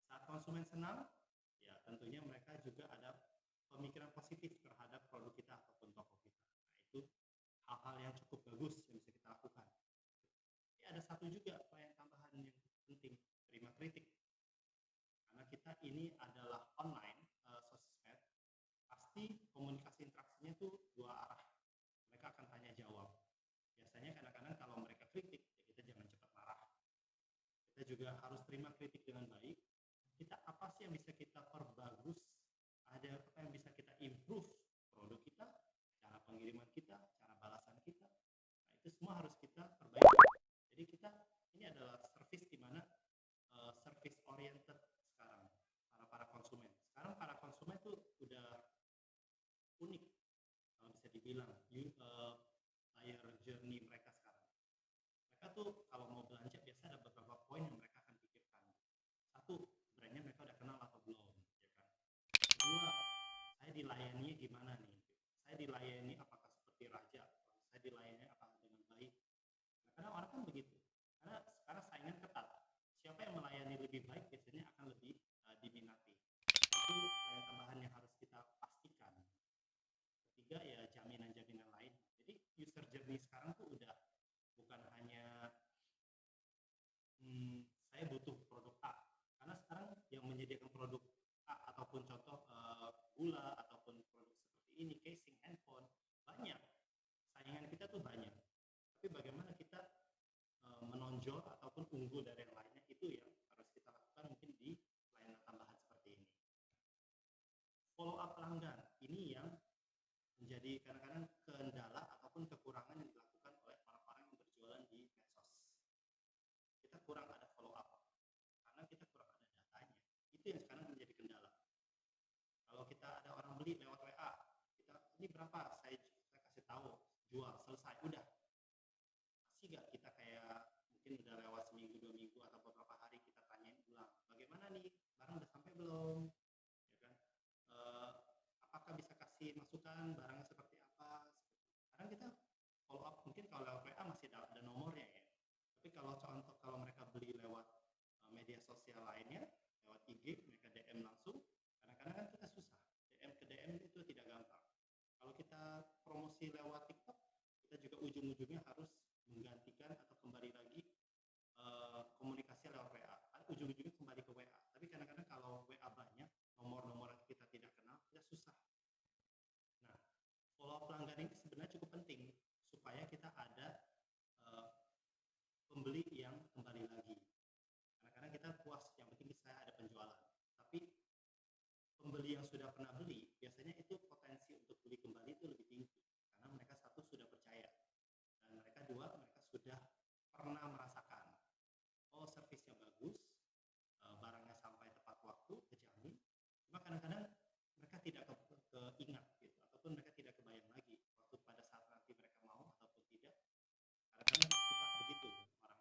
Saat konsumen senang, ya tentunya mereka juga ada pemikiran positif terhadap produk kita ataupun toko kita. Nah, itu hal-hal yang cukup bagus yang bisa kita lakukan. Tapi ada satu juga poin tambahan yang penting, terima kritik. Karena kita ini adalah online, sosmed, pasti komunikasi interaksinya tuh dua arah. Mereka akan tanya jawab. Biasanya kadang-kadang kalau mereka kritik, ya kita jangan cepat marah. Kita juga harus terima kritik dengan baik. Kita apa sih yang bisa kita perbagus? Ada apa yang bisa kita improve produk kita, cara pengiriman kita, cara balasan kita. Nah, itu semua harus kita perbaiki. Jadi kita ini adalah service di mana service oriented sekarang para konsumen. Sekarang para konsumen tuh udah unik kalau bisa dibilang buyer journey mereka sekarang. Mereka tuh kalau mau belanja biasa ada beberapa poin yang mereka akan pikirkan. Satu, brandnya mereka udah kenal atau belum, ya kan? Kedua, saya dilayani gimana nih? Saya dilayani apakah seperti raja? Saya dilayani apakah dengan baik? Nah, karena orang kan begitu. Karena sekarang saingan ketat. Siapa yang melayani lebih baik biasanya akan lebih diminati. Itu poin tambahan yang harus kita pastikan. Ketiga ya jaminan-jaminan lain. Jadi user journey sekarang tuh udah bukan hanya saya butuh produk A. Karena sekarang yang menyediakan produk A ataupun contoh gula ataupun produk seperti ini, casing, handphone, banyak. Saingan kita tuh banyak. Tapi bagaimana kita menonjol ataupun unggul dari yang lainnya, itu yang harus kita lakukan mungkin di layanan tambahan seperti ini. Follow up pelanggan, ini yang menjadi kadang-kadang kendala ataupun kekurangan yang dilakukan oleh orang-orang yang berjualan di medsos. Kita kurang ada follow up karena kita kurang ada datanya. Itu yang sekarang menjadi kendala. Kalau kita ada orang beli lewat WA, kita ini berapa? Saya kasih tahu, jual, selesai, udah. Masih nggak kita kayak mungkin udah lewat seminggu, 2 minggu atau beberapa hari kita tanyain ulang, bagaimana nih, barang udah sampai belum? Ya kan? Apakah bisa kasih masukan barangnya seperti apa? Kadang kita follow up mungkin kalau lewat WA masih ada nomornya ya. Tapi kalau contoh kalau mereka beli lewat media sosial lainnya, lewat IG, mereka DM langsung, kadang-kadang kan kita susah. DM ke DM itu tidak gampang. Kalau kita promosi lewat TikTok, kita juga ujung-ujungnya harus menggantikan atau kembali lagi komunikasi lewat WA. Ujung-ujungnya kembali ke WA. Tapi kadang-kadang kalau WA banyak, nomor-nomor yang kita tidak kenal, kita susah. Nah, follow up pelanggan ini sebenarnya cukup penting supaya kita ada pembeli yang kembali lagi. Kadang-kadang kita puas, yang penting saya ada penjualan. Tapi pembeli yang sudah pernah beli, biasanya itu potensi untuk beli kembali itu lebih tinggi. Karena mereka satu sudah percaya. Dan mereka dua, mereka sudah pernah merasakan. Oh, servisnya bagus, barangnya sampai tepat waktu, terjamin. Cuma kadang-kadang mereka tidak keingat gitu, ataupun mereka tidak kebayang lagi waktu pada saat nanti mereka mau ataupun tidak. Kadang-kadang suka begitu orang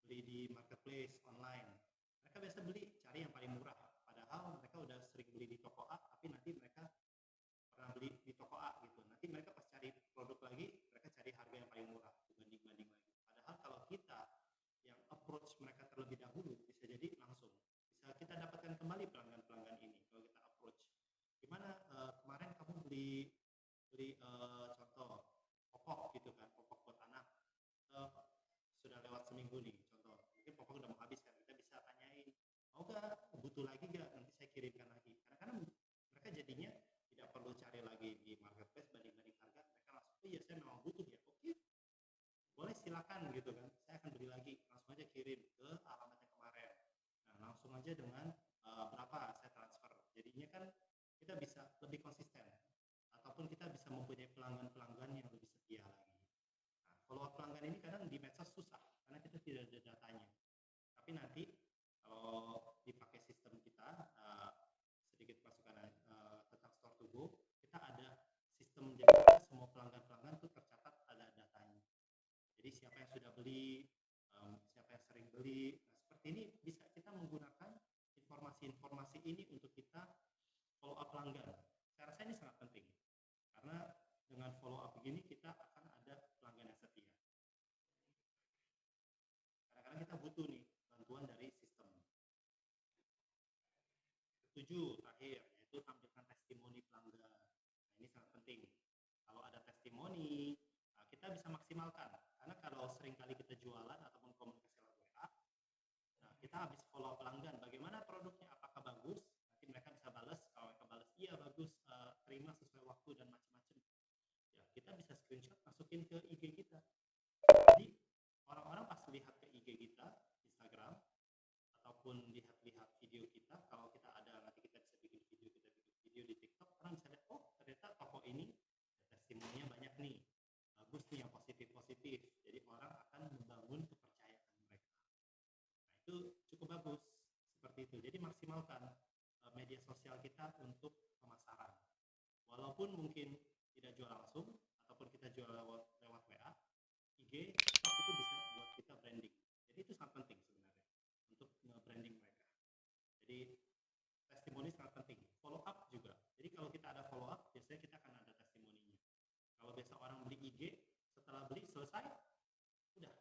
beli di marketplace online. Mereka biasa beli cari yang paling murah, padahal mereka udah sering beli di toko A, tapi nanti mereka pernah beli di toko A gitu. Nanti mereka pas cari produk lagi, mereka cari harga yang paling murah, banding-banding lagi. Padahal kalau kita yang approach mereka terlebih dahulu, bisa jadi langsung bisa kita dapatkan kembali pelanggan-pelanggan ini kalau kita approach. Gimana kemarin kamu beli contoh popok gitu kan, popok buat anak, sudah lewat seminggu nih contoh, mungkin popok udah mau habis kan, kita bisa tanyain mau gak, butuh lagi gak, nanti saya kirimkan lagi. Kadang-kadang mereka jadinya tidak perlu cari lagi di marketplace banding-banding harga, mereka langsung oh iya saya memang butuh ya, oke boleh silakan gitu kan, saya akan beli lagi, langsung aja kirim ke alamat yang kemarin. Nah langsung aja dengan berapa saya transfer, jadinya kan kita bisa lebih konsisten ataupun kita bisa mempunyai pelanggan-pelanggan yang lebih setia lagi. Nah, follow up pelanggan ini kadang di medsos susah karena kita tidak ada datanya. Tapi nanti kalau dipakai sistem kita sedikit masukan tentang store to go, kita ada sistem jadi semua pelanggan-pelanggan itu tercatat ada datanya. Jadi siapa yang sudah beli, siapa yang sering beli, nah seperti ini bisa kita menggunakan informasi-informasi ini untuk kita follow up pelanggan. Saya rasa ini sangat penting karena dengan follow up begini kita akan ada pelanggan yang setia. 7 terakhir, yaitu tampilkan testimoni pelanggan. Nah, ini sangat penting. Kalau ada testimoni, kita bisa maksimalkan. Karena kalau seringkali kita jualan ataupun komunikasi lewat WA, nah kita habis follow pelanggan, bagaimana produknya, apakah bagus? Nanti mereka bisa balas, kalau mereka balas iya bagus, terima sesuai waktu dan macam-macam. Ya, kita bisa screenshot masukin ke IG kita. Jadi orang-orang pas lihat ke IG kita, Instagram, ataupun lihat-lihat video kita, kalau kita ada nanti kita bisa bikin video di TikTok, orang bisa lihat, oh ternyata toko ini testimoninya banyak nih, bagus nih yang positif-positif. Jadi orang akan membangun kepercayaan mereka. Nah itu cukup bagus seperti itu. Jadi maksimalkan media sosial kita untuk pemasaran. Walaupun mungkin tidak jual langsung ataupun kita jual lewat WA, IG, TikTok itu bisa buat kita branding. Jadi itu sangat penting sebenarnya untuk nge-branding mereka. Jadi testimoni sangat penting. Follow up juga. Jadi kalau kita ada follow up, biasanya kita akan ada testimoninya. Kalau biasa orang beli IG, setelah beli selesai, udah,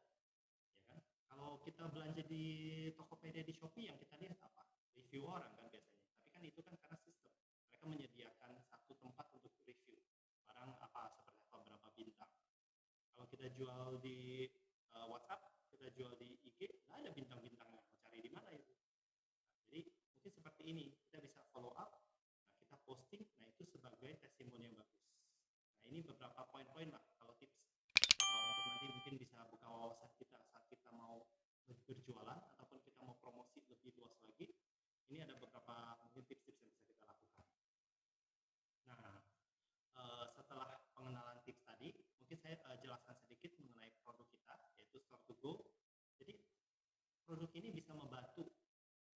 ya kan? Kalau kita belanja di Tokopedia, di Shopee, yang kita lihat apa? Review orang kan biasanya. Tapi kan itu kan karena sistem. Mereka menyediakan satu tempat untuk review barang apa, seperti apa, berapa bintang. Kalau kita jual di WhatsApp, kita jual di IG, nggak ada bintang-bintangnya. Mau cari di mana itu? Nah, jadi mungkin seperti ini, kita bisa follow up, nah kita posting, nah itu sebagai testimoni yang bagus. Nah ini beberapa poin-poin lah kalau tips untuk nanti mungkin bisa buka wawasan kita saat kita mau berjualan ataupun kita mau promosi lebih luas lagi. Ini ada beberapa mungkin tips-tips yang bisa kita lakukan. Nah, setelah pengenalan tips tadi, mungkin saya jelaskan sedikit mengenai produk kita, yaitu Store2Go. Jadi produk ini bisa membantu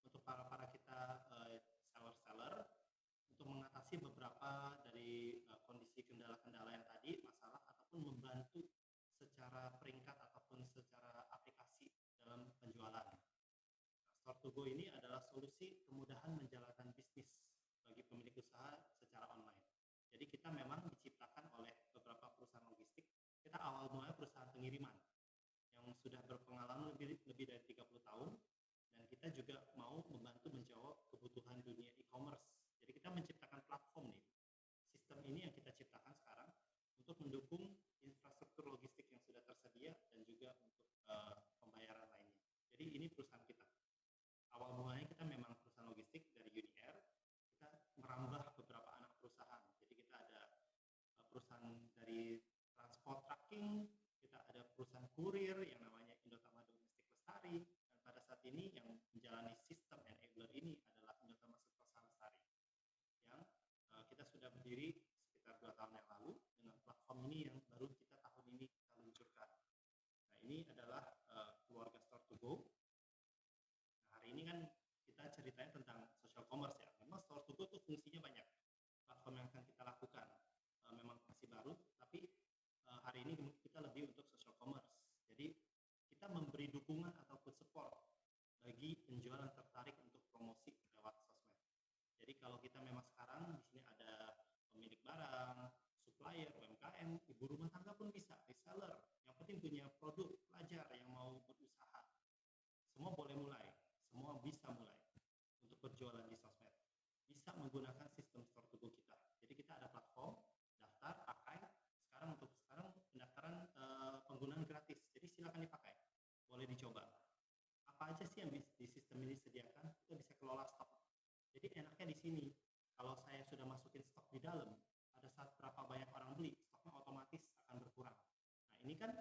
untuk para kita seller-seller untuk mengatasi beberapa dari kondisi kendala-kendala yang tadi, masalah, ataupun membantu secara peringkat ataupun secara aplikasi dalam penjualan. Nah, Store2Go ini adalah solusi kemudahan menjalankan bisnis bagi pemilik usaha secara online. Jadi kita memang diciptakan oleh beberapa perusahaan logistik. Kita awal mulanya perusahaan pengiriman yang sudah berpengalaman lebih dari 30 tahun, dan kita juga mau membantu menjawab kebutuhan dunia e-commerce. Jadi kita menciptakan platform nih. Sistem ini yang kita ciptakan sekarang untuk mendukung infrastruktur logistik yang sudah tersedia dan juga untuk pembayaran lainnya. Jadi ini perusahaan kita. Awal mulanya kita memang perusahaan logistik dari Uniair, kita merambah beberapa anak perusahaan. Jadi kita ada perusahaan dari transport tracking, kita ada perusahaan kurir yang namanya Indotama Domestik Lestari, dan pada saat ini yang menjalani sistem enabler ini adalah Indotama Suprasar Lestari, yang kita sudah berdiri sekitar 2 tahun yang lalu dengan platform ini yang baru kita tahun ini kita luncurkan. Nah ini adalah keluarga Store2Go. Nah, hari ini kan kita ceritanya tentang social commerce ya. Memang Store2Go itu fungsinya banyak. Platform yang akan kita lakukan memang masih baru, tapi hari ini kita lebih untuk social commerce. Jadi kita memberi dukungan ataupun support bagi penjual yang tertarik untuk promosi lewat sosmed. Jadi kalau kita memang sekarang di sini ada pemilik barang, supplier, UMKM, ibu rumah tangga pun bisa, reseller. Yang penting punya produk, pelajar yang mau berusaha. Semua boleh mulai, semua bisa mulai untuk berjualan di sosmed. Bisa menggunakan sistem Store2Go kita. Jadi kita ada platform, daftar, pakai. Sekarang pendaftaran penggunaan gratis. Jadi silakan dipakai, boleh dicoba. Apa aja sih yang di sistem ini disediakan? Kita bisa kelola stok. Jadi enaknya di sini, kalau saya sudah masukin stok di dalam, pada saat berapa banyak orang beli, stoknya otomatis akan berkurang. Nah ini kan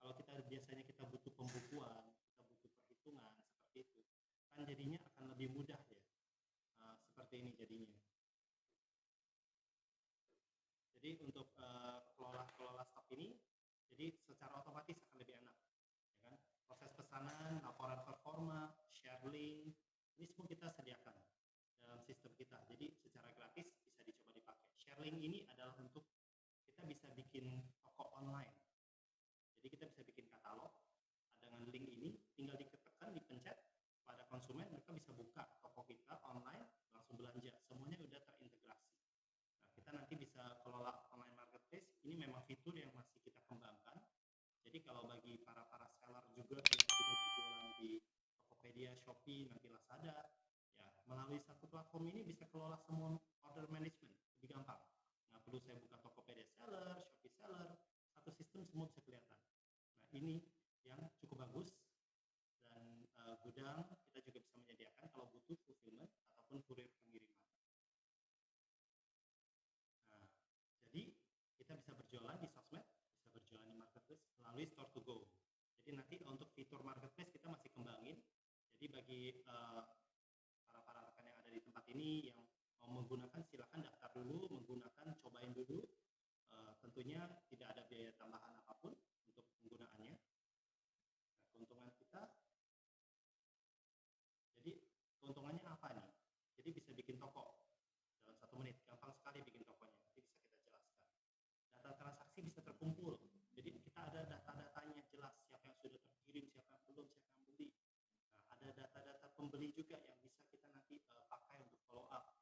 kalau kita biasanya kita butuh pembukuan, kita butuh perhitungan seperti itu, kan jadinya akan lebih mudah ya. Seperti ini jadinya. Jadi untuk kelola stok ini, jadi secara otomatis akan lebih enak, ya kan? Proses pesanan, laporan performa, share link, ini semua kita sediakan dalam sistem kita. Jadi secara gratis bisa dicoba dipakai. Share link ini adalah untuk kita bisa bikin toko online. Jadi kita bisa bikin katalog dengan link ini, tinggal diketekan, dipencet pada konsumen, mereka bisa buka toko kita online, langsung belanja. Semuanya udah terintegrasi. Nah, kita nanti bisa kelola online marketplace. Ini memang fitur yang masih kita kembangkan. Jadi kalau bagi para seller juga yang sudah berjualan di Tokopedia, Shopee, nanti Lazada, ya melalui satu platform ini bisa kelola semua order management lebih gampang. Nggak perlu saya buka Tokopedia seller, Shopee seller, satu sistem semua bisa kelihatan. Nah, ini yang cukup bagus, dan gudang kita juga bisa menyediakan kalau butuh fulfillment ataupun kurir pengiriman. Nah, jadi kita bisa berjualan di sosmed, bisa berjualan di marketplace melalui store to go. Jadi nanti untuk fitur marketplace kita masih kembangin. Jadi bagi para rekan yang ada di tempat ini yang mau menggunakan, silahkan daftar dulu, menggunakan, cobain dulu. Tentunya tidak ada biaya tambahan apapun untuk penggunaannya. Nah, keuntungan kita, jadi keuntungannya apa nih? Jadi bisa bikin toko dalam 1 menit, gampang sekali bikin tokonya. Nanti bisa kita jelaskan. Data transaksi bisa terkumpul. Jadi kita ada data-datanya jelas, siapa yang sudah terkirim, siapa yang belum, siapa yang beli. Nah, ada data-data pembeli juga yang bisa kita nanti pakai untuk follow up.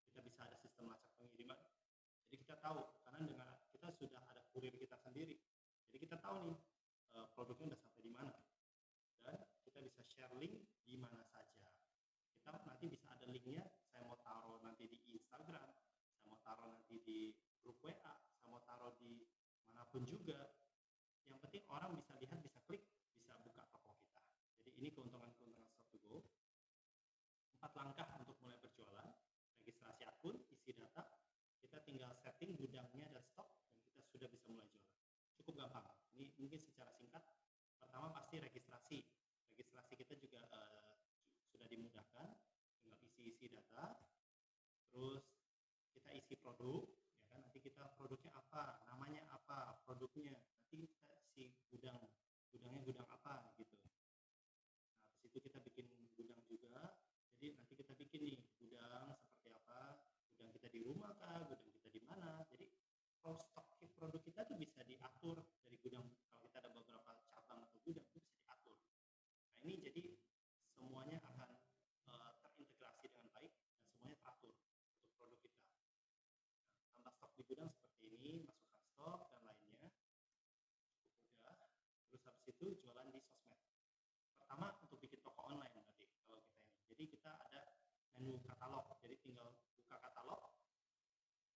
Kita bisa ada sistem lacak pengiriman. Jadi kita tahu, karena dengan kita sudah ada kurir kita sendiri. Jadi kita tahu nih produknya udah sampai di mana. Dan kita bisa share link di mana saja. Kita nanti bisa ada linknya, saya mau taruh nanti di Instagram, saya mau taruh nanti di grup WA, saya mau taruh di manapun juga. Yang penting orang bisa lihat, bisa klik, bisa buka toko kita. Jadi ini keuntungan-keuntungan store to go. 4 langkah untuk mulai berjualan: registrasi akun, isi data, kita tinggal setting gudangnya dan stok, dan kita sudah bisa mulai jualan. Cukup gampang. Ini mungkin secara singkat. Pertama pasti registrasi. Registrasi kita juga sudah dimudahkan, tinggal isi data, terus kita isi produk, ya kan? Nanti kita produknya apa, namanya apa, produknya, nanti kita isi gudangnya gudang apa gitu. Nah, habis itu kita bikin gudang juga. Jadi nanti kita bikin nih gudang seperti apa, gudang kita di rumah kah, gudang kita di mana. Jadi kalau stok produk kita tuh bisa diatur dari gudang. Kalau kita ada beberapa cabang atau gudang itu bisa diatur. Nah, ini jadi semuanya akan terintegrasi dengan baik dan semuanya teratur untuk produk kita. Nah, tambah stok di gudang seperti ini, masukkan stok dan lainnya, cukup mudah. Terus habis itu jualan di sosmed. Pertama untuk bikin toko online berarti kalau kita ini. Jadi kita ada menu katalog. Jadi tinggal buka katalog,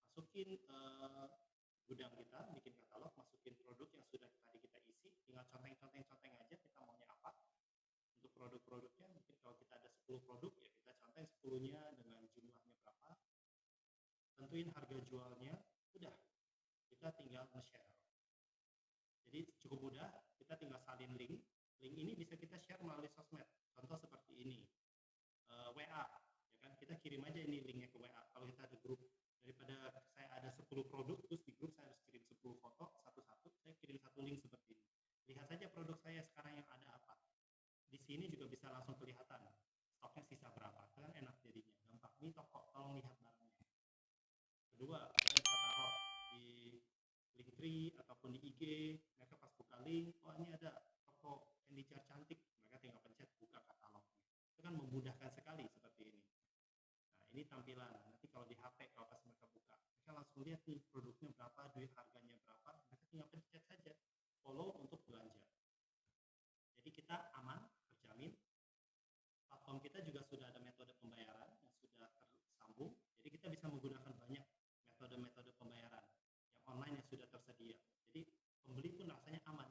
masukin gudang kita, bikin katalog, masukin produk yang sudah tadi kita isi, tinggal conteng aja kita maunya apa. Untuk produk-produknya mungkin kalau kita ada 10 produk ya kita conteng 10-nya dengan jumlahnya berapa. Tentuin harga jualnya, udah. Kita tinggal nge-share. Jadi cukup mudah, kita tinggal salin link. Link ini bisa kita share melalui sosmed. Contoh seperti ini. WA, ya kan? Kita kirim aja ini linknya ke WA. Kalau kita ada grup, daripada saya ada 10 produk, terus di grup saya harus kirim 10 foto satu-satu, saya kirim satu link seperti ini. Lihat saja produk saya sekarang yang ada apa. Di sini juga bisa langsung kelihatan stoknya sisa berapa. Kan enak jadinya, gampang. Ini toko, tolong lihat barangnya. Kedua, kita bisa taruh di Linktree ataupun di IG. Mereka pas buka link, oh ini ada toko candy jar cantik, mereka tinggal pencet buka katalognya. Itu kan memudahkan sekali seperti ini. Nah, ini tampilan. Nanti kalau di HP, kalau pas mereka buka, mereka langsung lihat nih produknya berapa, duit harganya berapa, mereka tinggal pencet saja follow untuk belanja. Jadi kita aman, terjamin. Platform kita juga sudah ada metode pembayaran yang sudah tersambung. Jadi kita bisa menggunakan banyak metode-metode pembayaran yang online yang sudah tersedia. Jadi pembeli pun rasanya aman.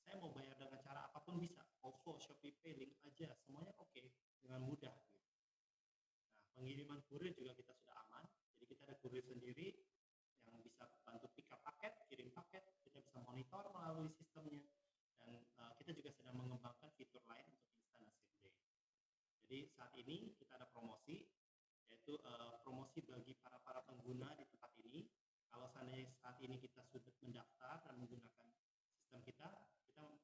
Saya mau bayar dengan cara apapun bisa. OVO, Shopee Pay, link aja, semuanya oke, dengan mudah. Gitu. Nah, pengiriman kurir juga kita sudah aman. Jadi kita ada kurir sendiri yang bisa bantu pick up paket, kirim paket. Kita bisa monitor melalui sistemnya. Dan kita juga sedang mengembangkan fitur lain untuk instant dan same day. Jadi saat ini kita ada promosi, yaitu promosi bagi para pengguna di tempat ini. Kalau seandainya saat ini kita sudah mendaftar dan menggunakan sistem kita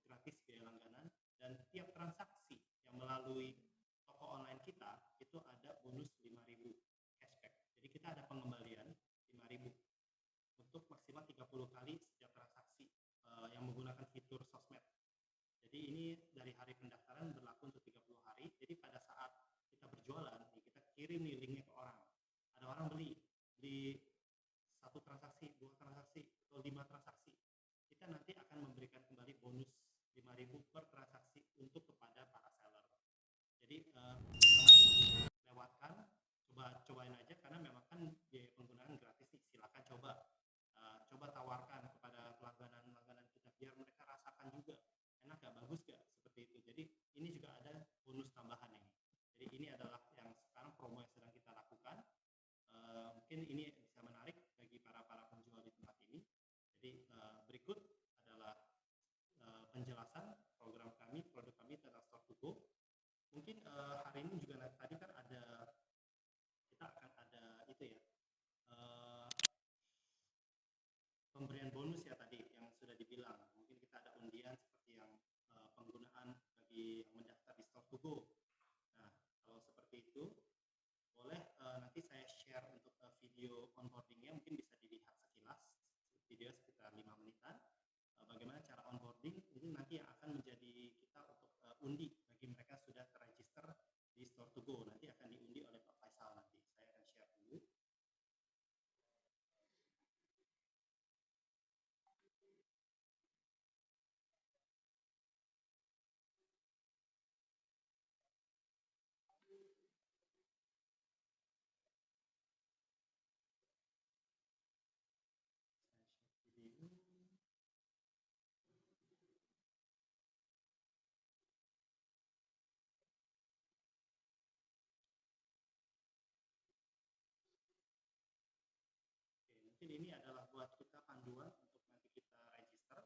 gratis biaya langganan, dan tiap transaksi yang melalui toko online kita itu ada bonus 5.000 cashback. Jadi kita ada pengembalian 5.000 untuk maksimal 30 kali setiap transaksi yang menggunakan fitur sosmed. Jadi ini dari hari pendaftaran berlaku untuk 30 hari. Jadi pada saat kita berjualan, kita kirim nih linknya ke orang. Ada orang beli 1 transaksi, 2 transaksi, atau 5 transaksi. Kita nanti akan memberikan kembali bonus 5.000 per transaksi untuk kepada para seller. Jadi jangan lewatkan mungkin ini bisa menarik bagi para penjual di tempat ini. Jadi berikut adalah penjelasan program kami, produk kami tentang Store to Go. Mungkin hari ini juga tadi kan kita akan ada itu ya, pemberian bonus ya tadi yang sudah dibilang. Mungkin kita ada undian seperti yang penggunaan bagi yang mendaftar di Store to Go. Nah, kalau seperti itu, boleh nanti saya share untuk video onboardingnya, mungkin bisa dilihat sekilas, video sekitar 5 menitan. Bagaimana cara onboarding, ini nanti yang akan menjadi kita untuk undi bagi mereka sudah terregister di Store to Go. Nanti akan diundi oleh Pak Faisal nanti. Saya akan share dulu. Mungkin ini adalah buat kita panduan untuk nanti kita register.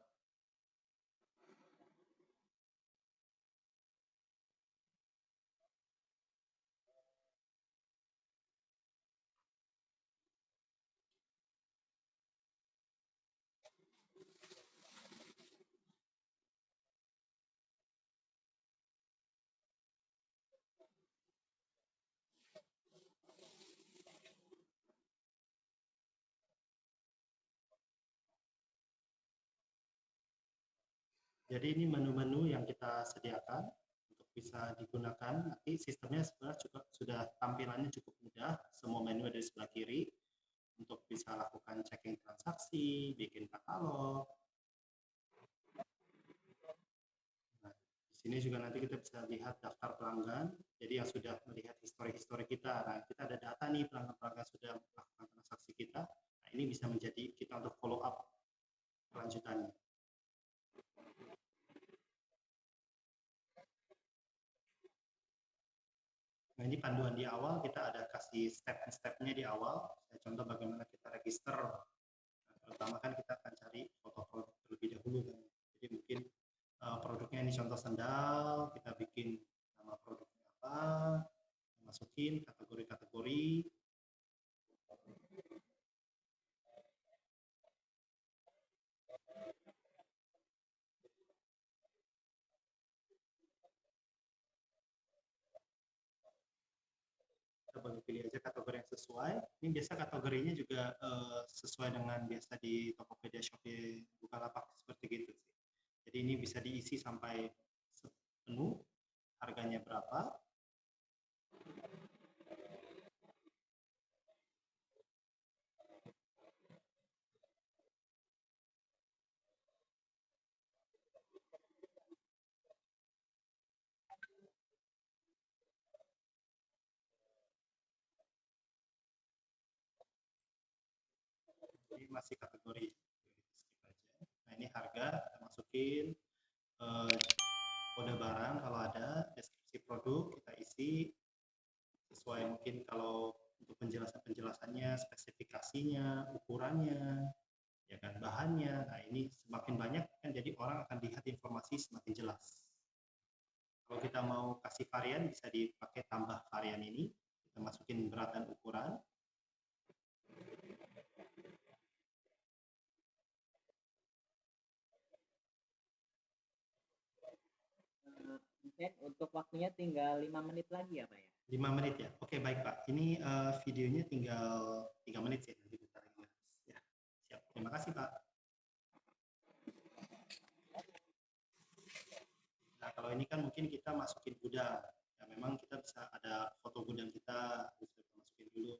Jadi ini menu-menu yang kita sediakan untuk bisa digunakan. Nanti sistemnya sebenarnya sudah tampilannya cukup mudah. Semua menu ada di sebelah kiri untuk bisa lakukan checking transaksi, bikin katalog. Nah, di sini juga nanti kita bisa lihat daftar pelanggan. Jadi yang sudah melihat histori kita. Nah, kita ada data nih pelanggan-pelanggan sudah melakukan transaksi kita. Nah, ini bisa menjadi kita untuk follow up kelanjutannya. Nah, ini panduan di awal, kita ada kasih step-stepnya di awal. Saya contoh bagaimana kita register. Nah, pertama kan kita akan cari foto produk terlebih dahulu kan. Jadi mungkin produknya ini contoh sandal, kita bikin nama produknya apa, masukin kategori-kategori. Kita boleh pilih aja kategori yang sesuai. Ini biasa kategorinya juga sesuai dengan biasa di Tokopedia, Shopee, Bukalapak seperti gitu sih. Jadi ini bisa diisi sampai penuh, harganya berapa. Jadi masih kategori skip aja. Nah, ini harga kita masukin, kode barang kalau ada, deskripsi produk kita isi sesuai mungkin kalau untuk penjelasannya, spesifikasinya, ukurannya, ya kan, bahannya. Nah, ini semakin banyak kan jadi orang akan lihat informasi semakin jelas. Kalau kita mau kasih varian bisa dipakai tambah varian ini, kita masukin berat dan ukuran. Mungkin untuk waktunya tinggal 5 menit lagi ya Pak ya? 5 menit ya? Oke baik Pak, ini videonya tinggal 3 menit sih, nanti bentar lagi. Ya, siap, terima kasih Pak. Nah kalau ini kan mungkin kita masukin gudang, ya memang kita bisa ada foto gudang kita, bisa kita masukin dulu.